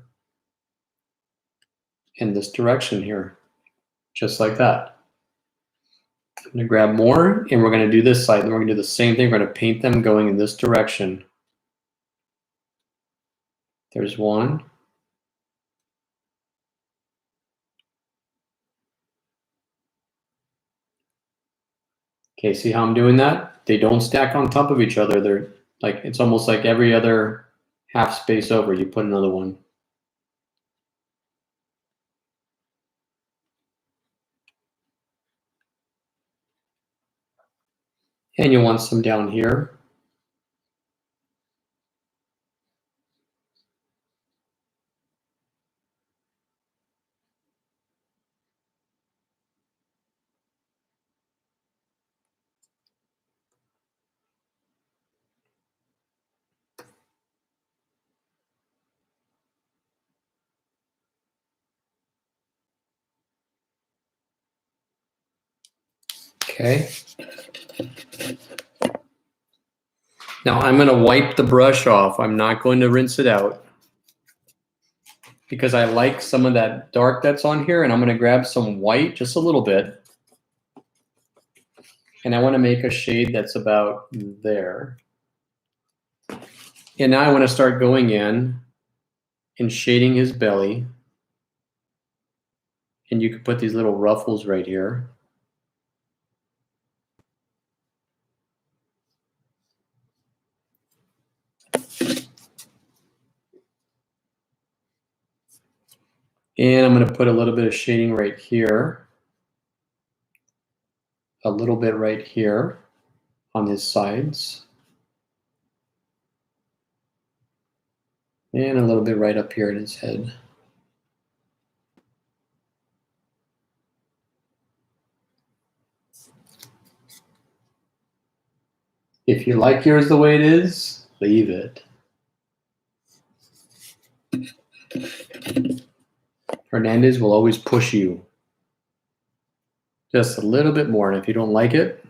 S2: in this direction here. Just like that. I'm going to grab more, and we're going to do this side. And we're going to do the same thing. We're going to paint them going in this direction. There's one. Okay, see how I'm doing that? They don't stack on top of each other. They're like, it's almost like every other half space over, you put another one. And you want some down here. Okay. Now I'm going to wipe the brush off. I'm not going to rinse it out because I like some of that dark that's on here, and I'm going to grab some white, just a little bit. And I want to make a shade that's about there. And now I want to start going in and shading his belly. And you can put these little ruffles right here. And I'm going to put a little bit of shading right here. A little bit right here on his sides. And a little bit right up here in his head. If you like yours the way it is, leave it. Hernandez will always push you just a little bit more. And if you don't like it,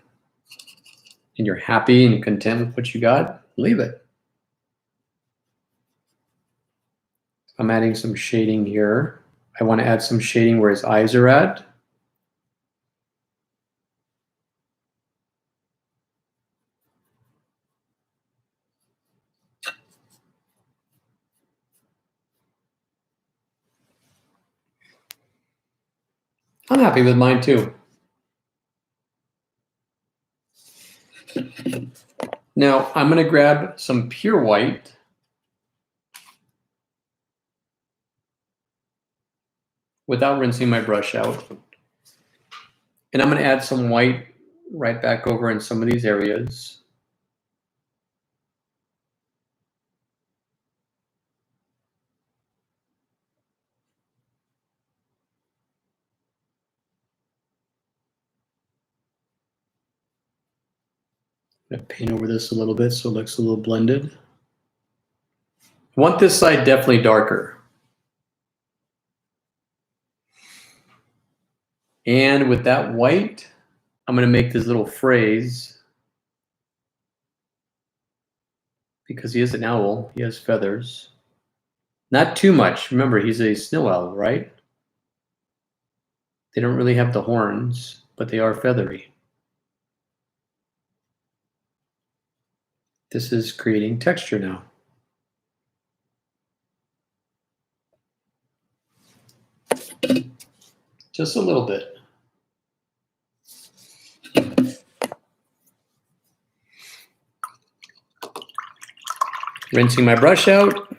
S2: and you're happy and content with what you got, leave it. I'm adding some shading here. I want to add some shading where his eyes are at. I'm happy with mine too. Now I'm going to grab some pure white. Without rinsing my brush out. And I'm going to add some white right back over in some of these areas. I'm going to paint over this a little bit so it looks a little blended. I want this side definitely darker. And with that white, I'm going to make this little phrase because he is an owl. He has feathers. Not too much. Remember, he's a snow owl, right? They don't really have the horns, but they are feathery. This is creating texture now. Just a little bit. Rinsing my brush out.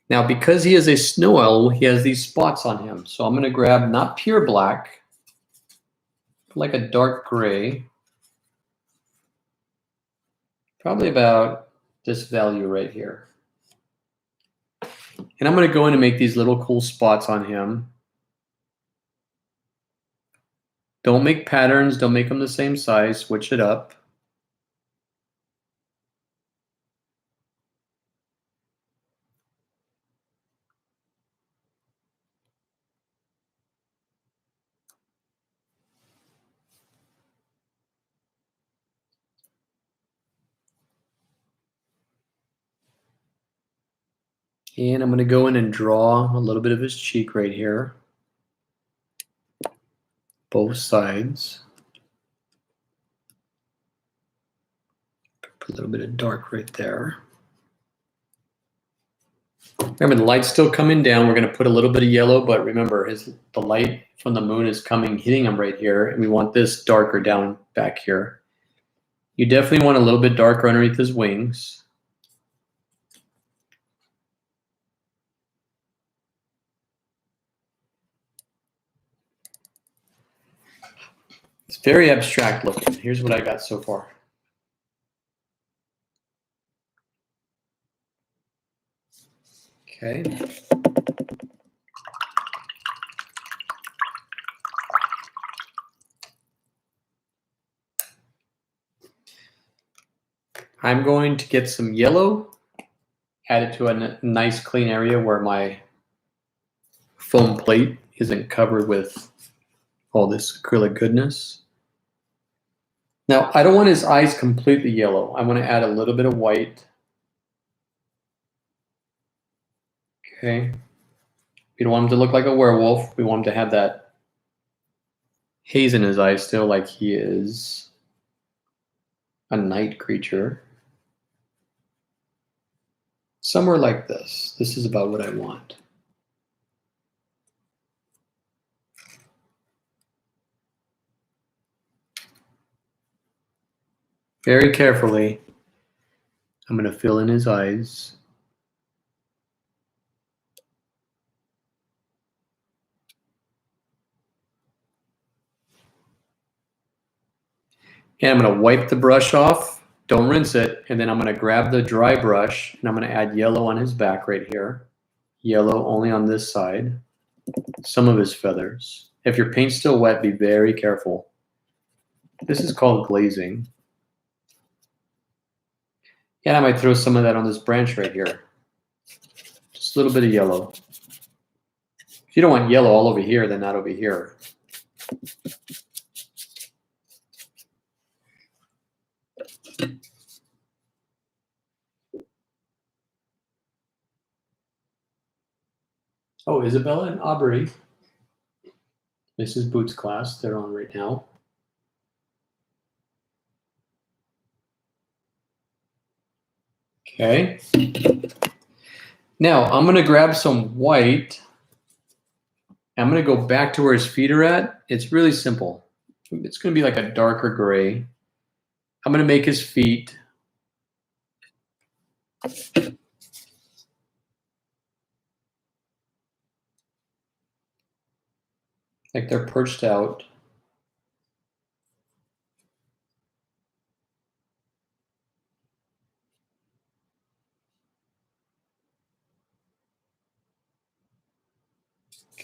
S2: Now, because he is a snow owl, he has these spots on him. So I'm going to grab not pure black, but like a dark gray. Probably about this value right here. And I'm going to go in and make these little cool spots on him. Don't make patterns. Don't make them the same size. Switch it up. And I'm going to go in and draw a little bit of his cheek right here. Both sides. Put a little bit of dark right there. Remember, the light's still coming down. We're going to put a little bit of yellow, but remember, the light from the moon is coming, hitting him right here, and we want this darker down back here. You definitely want a little bit darker underneath his wings. It's very abstract looking. Here's what I got so far. Okay. I'm going to get some yellow, add it to a nice clean area where my foam plate isn't covered with all this acrylic goodness. Now, I don't want his eyes completely yellow. I want to add a little bit of white. Okay. We don't want him to look like a werewolf. We want him to have that haze in his eyes still, like he is a night creature. Somewhere like this. This is about what I want. Very carefully, I'm going to fill in his eyes. And I'm going to wipe the brush off. Don't rinse it. And then I'm going to grab the dry brush and I'm going to add yellow on his back right here. Yellow only on this side. Some of his feathers. If your paint's still wet, be very careful. This is called glazing. And I might throw some of that on this branch right here. Just a little bit of yellow. If you don't want yellow all over here, then not over here. Oh, Isabella and Aubrey. Mrs. Boots' class, they're on right now. Okay. Now I'm going to grab some white. I'm going to go back to where his feet are at. It's really simple. It's going to be like a darker gray. I'm going to make his feet like they're perched out.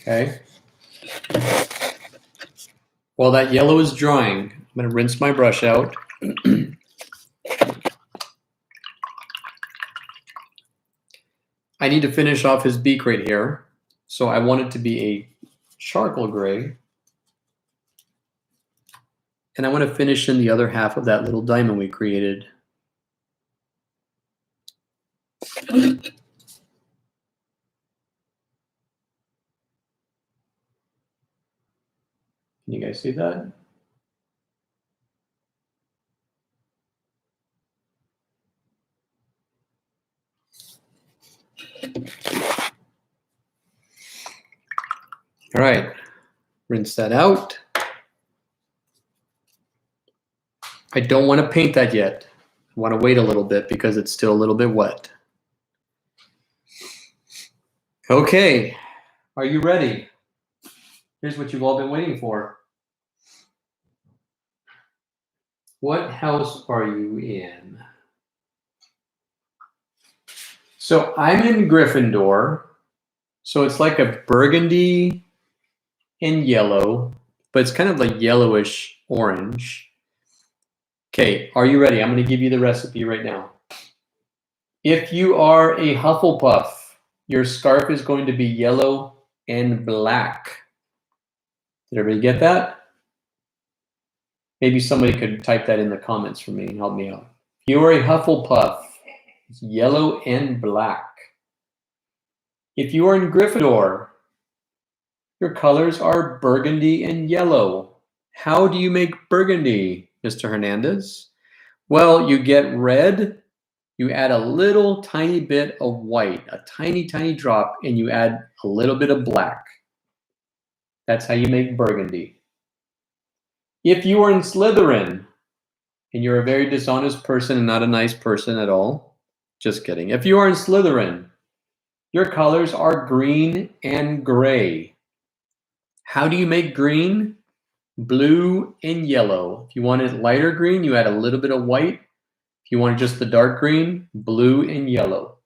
S2: Okay. While that yellow is drying, I'm going to rinse my brush out. I need to finish off his beak right here. So I want it to be a charcoal gray. And I want to finish in the other half of that little diamond we created Can you guys see that? All right, rinse that out. I don't want to paint that yet. I want to wait a little bit because it's still a little bit wet. Okay, are you ready? Here's what you've all been waiting for. What house are you in? So I'm in Gryffindor. So it's like a burgundy and yellow, but it's kind of like yellowish orange. Okay, are you ready? I'm going to give you the recipe right now. If you are a Hufflepuff, your scarf is going to be yellow and black. Did everybody get that? Maybe somebody could type that in the comments for me and help me out. If you are a Hufflepuff, it's yellow and black. If you are in Gryffindor, your colors are burgundy and yellow. How do you make burgundy, Mr. Hernandez? Well, you get red, you add a little tiny bit of white, a tiny, tiny drop, and you add a little bit of black. That's how you make burgundy. If you are in Slytherin, and you're a very dishonest person and not a nice person at all, just kidding. If you are in Slytherin, your colors are green and gray. How do you make green? Blue and yellow. If you want it lighter green, you add a little bit of white. If you want just the dark green, blue and yellow.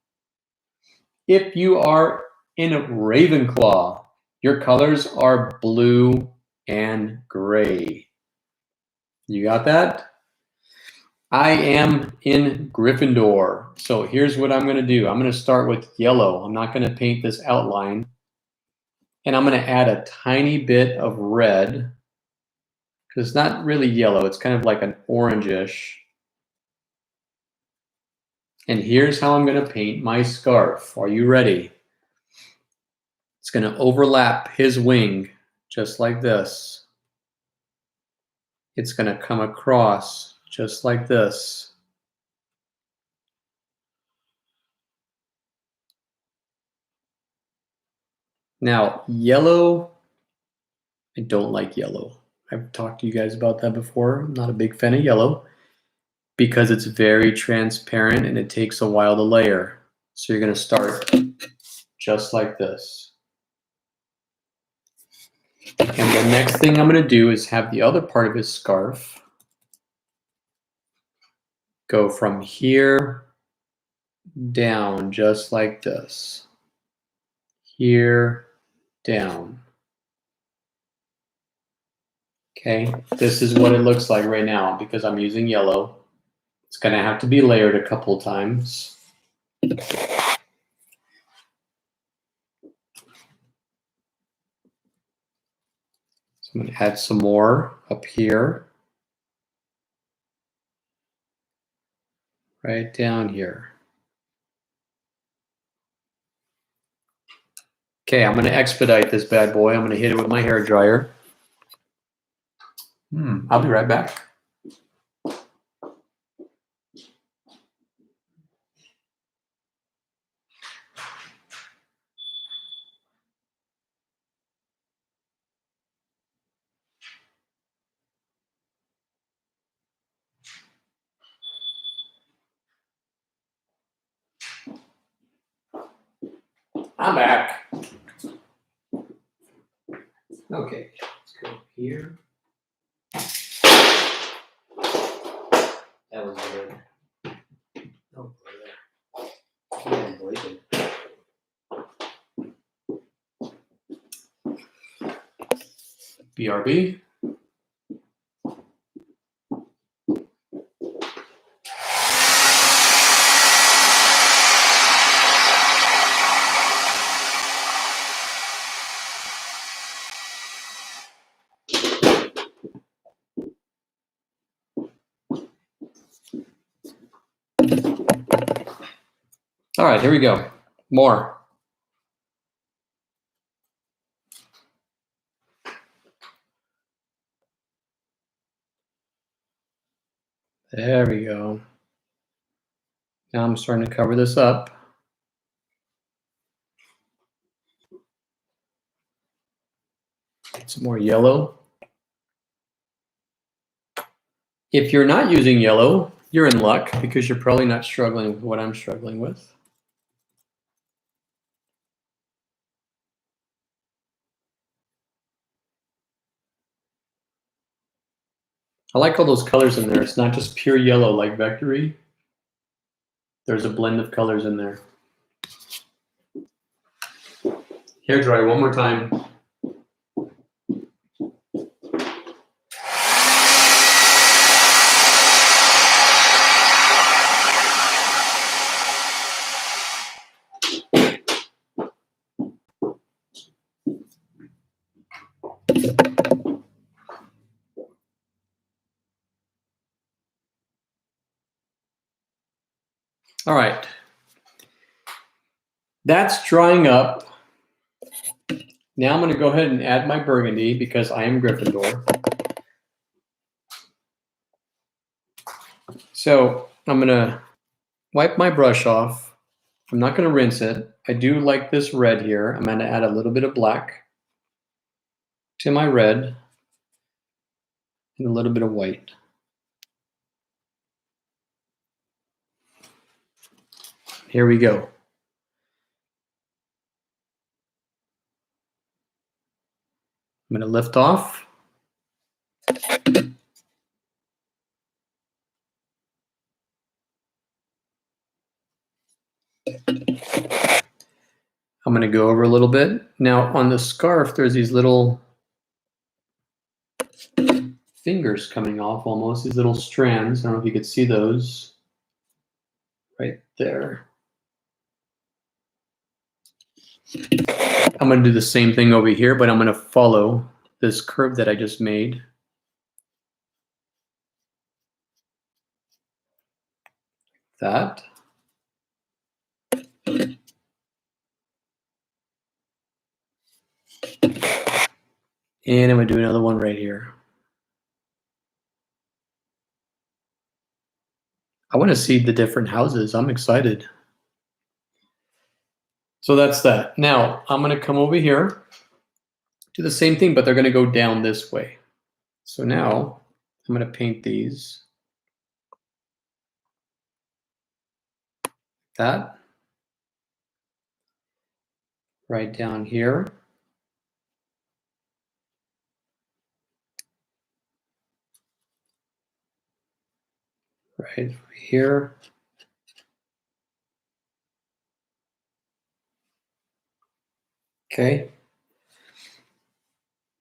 S2: If you are in Ravenclaw, your colors are blue and gray. You got that? I am in Gryffindor. So here's what I'm going to do. I'm going to start with yellow. I'm not going to paint this outline. And I'm going to add a tiny bit of red. Because it's not really yellow. It's kind of like an orangish. And here's how I'm going to paint my scarf. Are you ready? It's going to overlap his wing just like this. It's going to come across just like this. Now, yellow, I don't like yellow. I've talked to you guys about that before. I'm not a big fan of yellow because it's very transparent and it takes a while to layer. So you're going to start just like this. And the next thing I'm going to do is have the other part of his scarf go from here down just like this. Here, down. Okay, this is what it looks like right now because I'm using yellow. It's going to have to be layered a couple times. So I'm going to add some more up here. Right down here. Okay, I'm going to expedite this bad boy. I'm going to hit it with my hair dryer. I'll be right back. I'm back. Okay, let's go here. That was good. Oh, can't believe it. BRB. All right, here we go. More. There we go. Now I'm starting to cover this up. Some more yellow. If you're not using yellow, you're in luck because you're probably not struggling with what I'm struggling with. I like all those colors in there. It's not just pure yellow like Vectory. There's a blend of colors in there. Hair dry one more time. All right. That's drying up. Now I'm going to go ahead and add my burgundy because I am Gryffindor. So I'm going to wipe my brush off. I'm not going to rinse it. I do like this red here. I'm going to add a little bit of black to my red and a little bit of white. Here we go. I'm going to lift off. I'm going to go over a little bit. Now on the scarf, there's these little fingers coming off almost, these little strands. I don't know if you could see those right there. I'm going to do the same thing over here, but I'm going to follow this curve that I just made. That. And I'm going to do another one right here. I want to see the different houses. I'm excited. So that's that. Now I'm going to come over here, do the same thing, but they're going to go down this way. So now I'm going to paint these. That. Right down here. Right here. Okay.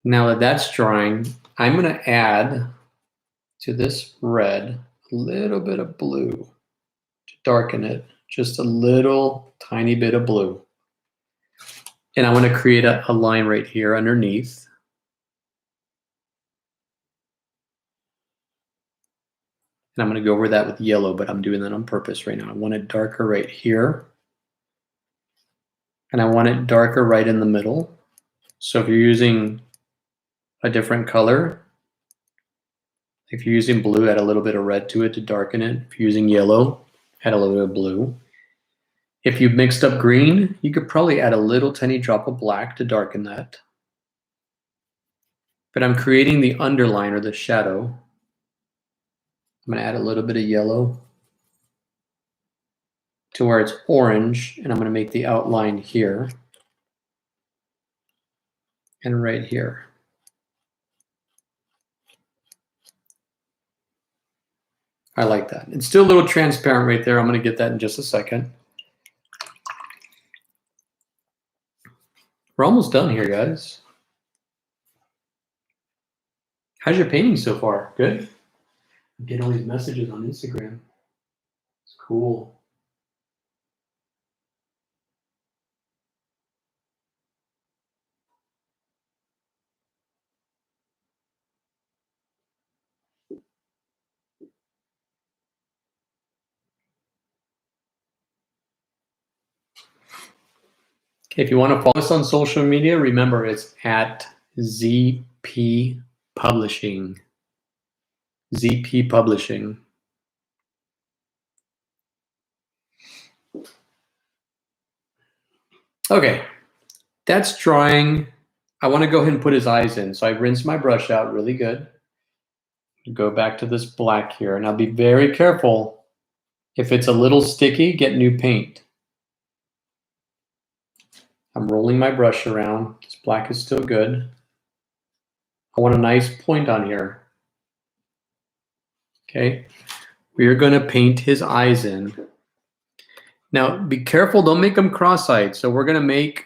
S2: Now that that's drying, I'm going to add to this red a little bit of blue to darken it. Just a little tiny bit of blue. And I want to create a line right here underneath. And I'm going to go over that with yellow, but I'm doing that on purpose right now. I want it darker right here. And I want it darker right in the middle. So if you're using a different color, if you're using blue, add a little bit of red to it to darken it. If you're using yellow, add a little bit of blue. If you've mixed up green, you could probably add a little tiny drop of black to darken that. But I'm creating the underline or the shadow. I'm going to add a little bit of yellow to where it's orange, and I'm going to make the outline here and right here. I like that. It's still a little transparent right there. I'm going to get that in just a second. We're almost done here, guys. How's your painting so far? Good? I'm getting all these messages on Instagram. It's cool. If you want to follow us on social media, remember it's at ZP Publishing. ZP Publishing. Okay, that's drying. I want to go ahead and put his eyes in. So I rinsed my brush out really good. Go back to this black here, and I'll be very careful. If it's a little sticky, get new paint. I'm rolling my brush around. This black is still good. I want a nice point on here. Okay, we are going to paint his eyes in. Now, be careful, don't make them cross-eyed. So we're going to make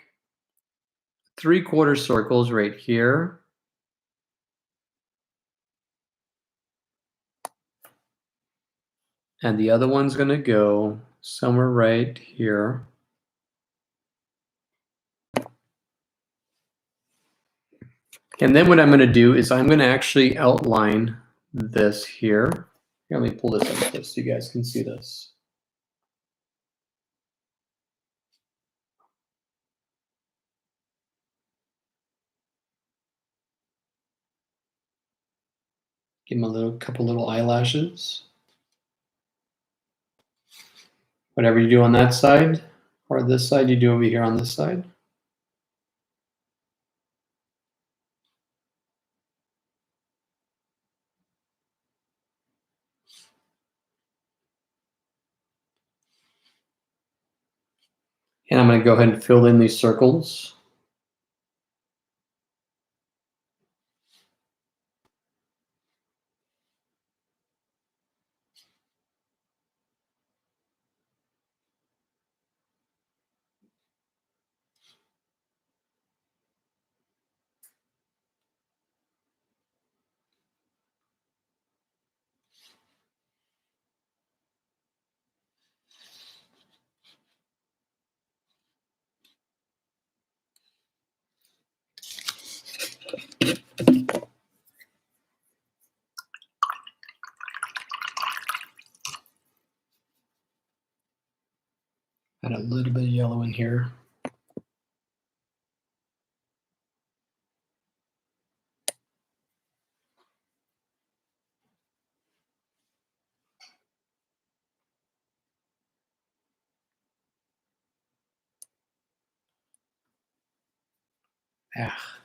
S2: 3/4 circles right here. And the other one's going to go somewhere right here. And then what I'm going to do is I'm going to actually outline this here. Here, let me pull this up so you guys can see this. Give him a couple little eyelashes. Whatever you do on that side or this side, you do over here on this side. And I'm going to go ahead and fill in these circles. Add a little bit of yellow in here. Ah.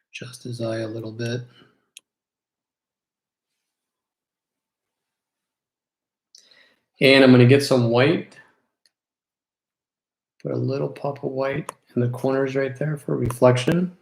S2: Adjust his eye a little bit. And I'm going to get some white. Put a little pop of white in the corners right there for reflection.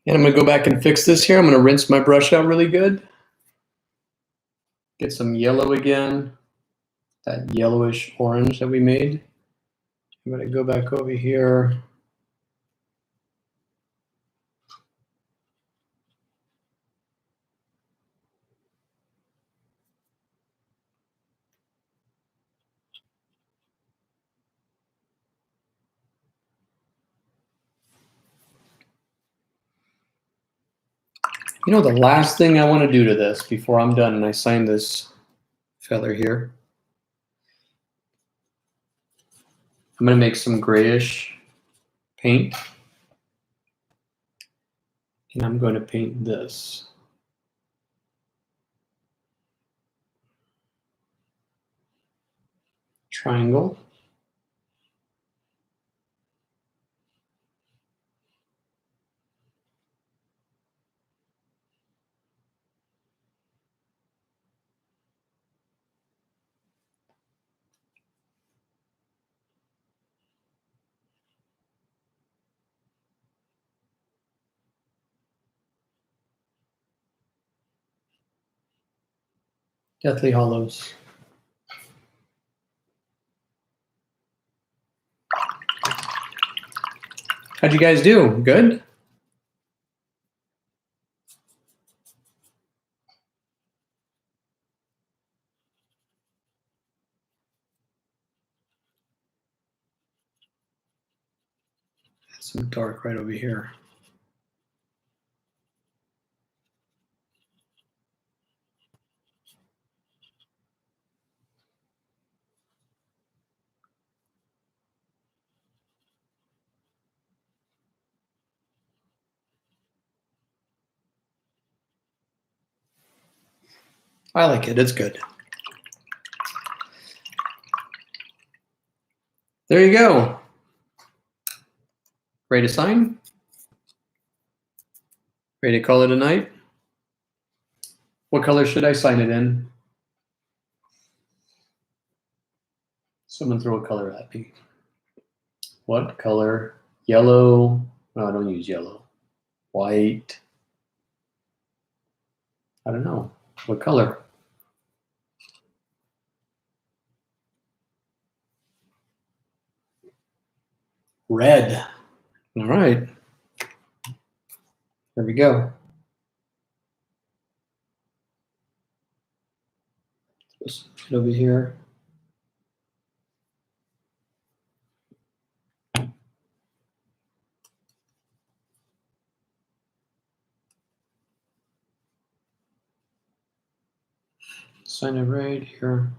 S2: And I'm going to go back and fix this here. I'm going to rinse my brush out really good. Get some yellow again, that yellowish orange that we made. I'm going to go back over here. You know, the last thing I want to do to this before I'm done and I sign this feather here, I'm going to make some grayish paint. And I'm going to paint this. Triangle. Deathly Hollows. How'd you guys do? Good? Some dark right over here. I like it. It's good. There you go. Ready to sign? Ready to call it a night? What color should I sign it in? Someone throw a color at me. What color? Yellow. No, I don't use yellow. White. I don't know. What color? Red. All right. There we go. Let's put it over here. Sign it right here.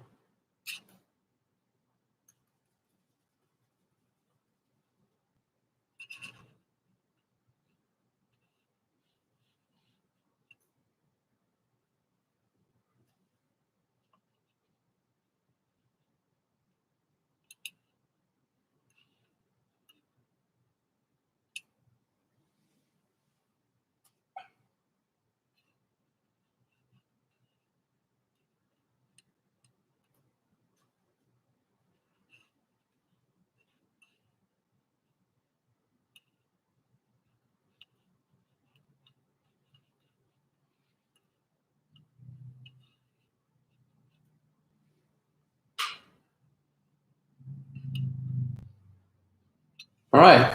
S2: All right.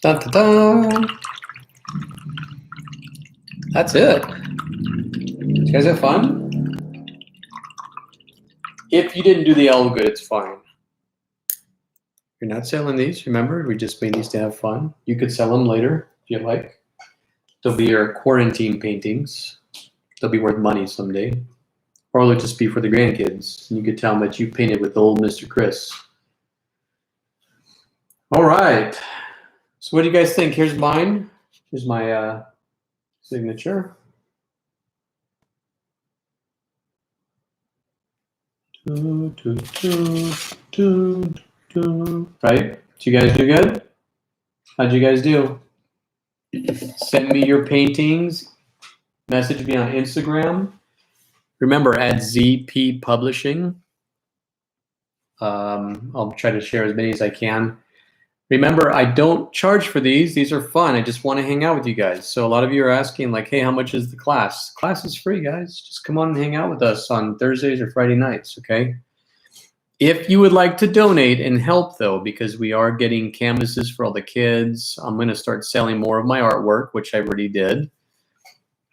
S2: Dun, dun, dun. That's it. You guys have fun? If you didn't do the L good, it's fine. You're not selling these, remember? We just made these to have fun. You could sell them later if you like. They'll be your quarantine paintings. They'll be worth money someday. Or they'll just be for the grandkids. And you could tell them that you painted with old Mr. Chris. All right. So what do you guys think? Here's mine. Here's my signature. Right? Did you guys do good? How'd you guys do? Send me your paintings. Message me on Instagram. Remember, at ZP Publishing. I'll try to share as many as I can. Remember, I don't charge for these. These are fun. I just want to hang out with you guys. So a lot of you are asking, like, hey, how much is the class? Class is free, guys. Just come on and hang out with us on Thursdays or Friday nights, okay? If you would like to donate and help, though, because we are getting canvases for all the kids, I'm going to start selling more of my artwork, which I already did.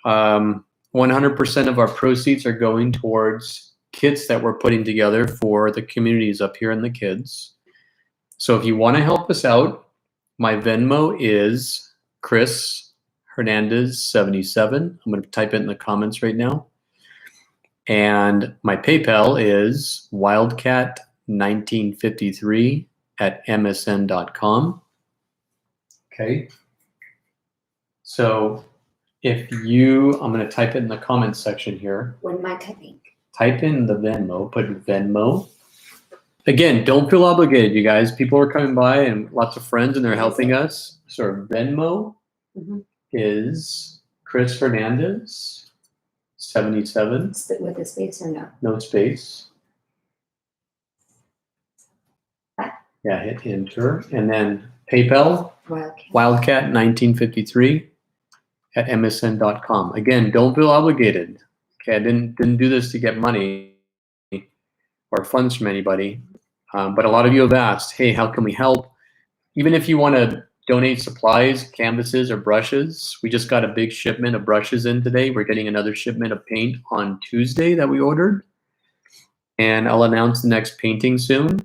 S2: 100% of our proceeds are going towards kits that we're putting together for the communities up here and the kids. So if you want to help us out, my Venmo is Chris Hernandez 77. I'm going to type it in the comments right now. And my PayPal is wildcat1953 at msn.com. Okay. So if you, I'm going to type it in the comments section here.
S1: What am I typing?
S2: Type in the Venmo, put Venmo. Again, don't feel obligated, you guys. People are coming by and lots of friends and they're helping us. So our Venmo is Chris Hernandez, 77.
S1: With a space or no?
S2: No space.
S1: Ah.
S2: Yeah, hit enter. And then PayPal,
S1: Wildcat.
S2: Wildcat 1953 at msn.com. Again, don't feel obligated. Okay, I didn't do this to get money or funds from anybody. But a lot of you have asked, hey, how can we help? Even if you want to donate supplies, canvases, or brushes, we just got a big shipment of brushes in today. We're getting another shipment of paint on Tuesday that we ordered. And I'll announce the next painting soon.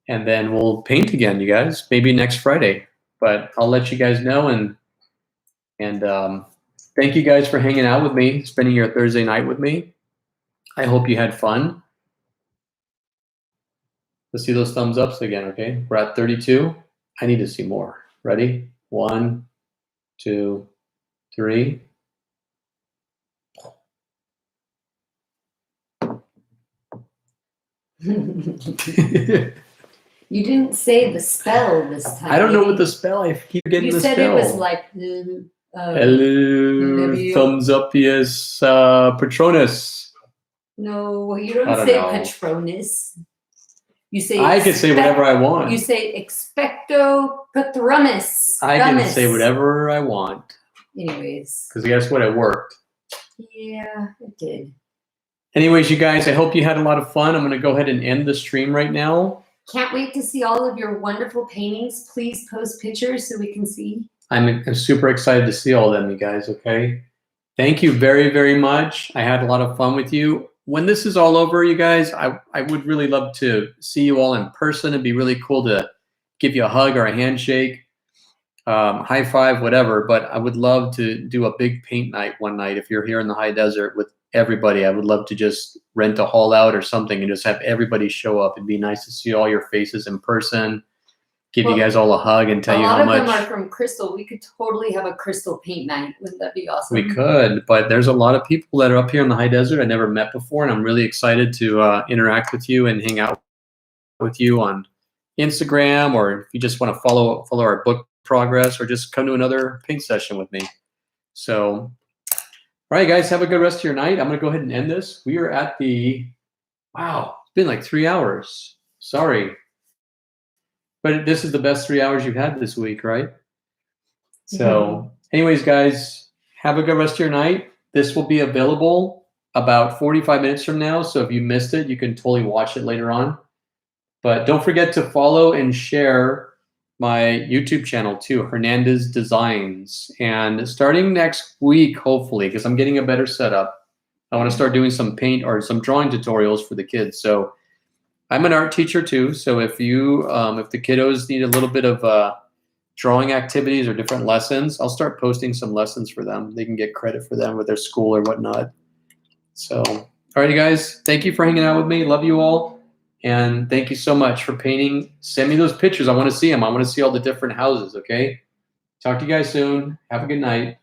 S2: And then we'll paint again, you guys, maybe next Friday. But I'll let you guys know. And thank you guys for hanging out with me, spending your Thursday night with me. I hope you had fun. Let's see those thumbs ups again, okay? We're at 32. I need to see more. Ready? 1, 2, 3.
S1: You didn't say the spell this time.
S2: I don't know what the spell. I keep getting the spell.
S1: You said it was like
S2: hello. Thumbs up, yes. Patronus.
S1: No, you don't
S2: don't
S1: say
S2: know.
S1: Patronus. You say
S2: I can say whatever I want.
S1: You say expecto patronus.
S2: I can say whatever I want.
S1: Anyways.
S2: Because guess what? It worked.
S1: Yeah, it did.
S2: Anyways, you guys, I hope you had a lot of fun. I'm going to go ahead and end the stream right now.
S1: Can't wait to see all of your wonderful paintings. Please post pictures so we can see.
S2: I'm super excited to see all of them, you guys, okay? Thank you very, very much. I had a lot of fun with you. When this is all over, you guys, I would really love to see you all in person. It'd be really cool to give you a hug or a handshake, high five, whatever. But I would love to do a big paint night one night if you're here in the high desert with everybody. I would love to just rent a hall out or something and just have everybody show up. It'd be nice to see all your faces in person, give you guys all a hug and tell you how much.
S1: A lot of them are from Crystal. We could totally have a Crystal paint night. Wouldn't that be awesome?
S2: We could, but there's a lot of people that are up here in the high desert I never met before, and I'm really excited to interact with you and hang out with you on Instagram, or if you just want to follow our book progress, or just come to another paint session with me. So, all right, guys, have a good rest of your night. I'm going to go ahead and end this. We are at the, wow, it's been like 3 hours. Sorry. But this is the best 3 hours you've had this week, right? So anyways, guys, have a good rest of your night. This will be available about 45 minutes from now. So if you missed it, you can totally watch it later on. But don't forget to follow and share my YouTube channel too, Hernandez Designs. And starting next week, hopefully, because I'm getting a better setup, I want to start doing some paint or some drawing tutorials for the kids. So I'm an art teacher too. So if you, if the kiddos need a little bit of drawing activities or different lessons, I'll start posting some lessons for them. They can get credit for them with their school or whatnot. So, all right, you guys, thank you for hanging out with me. Love you all. And thank you so much for painting. Send me those pictures. I want to see them. I want to see all the different houses, okay? Talk to you guys soon. Have a good night.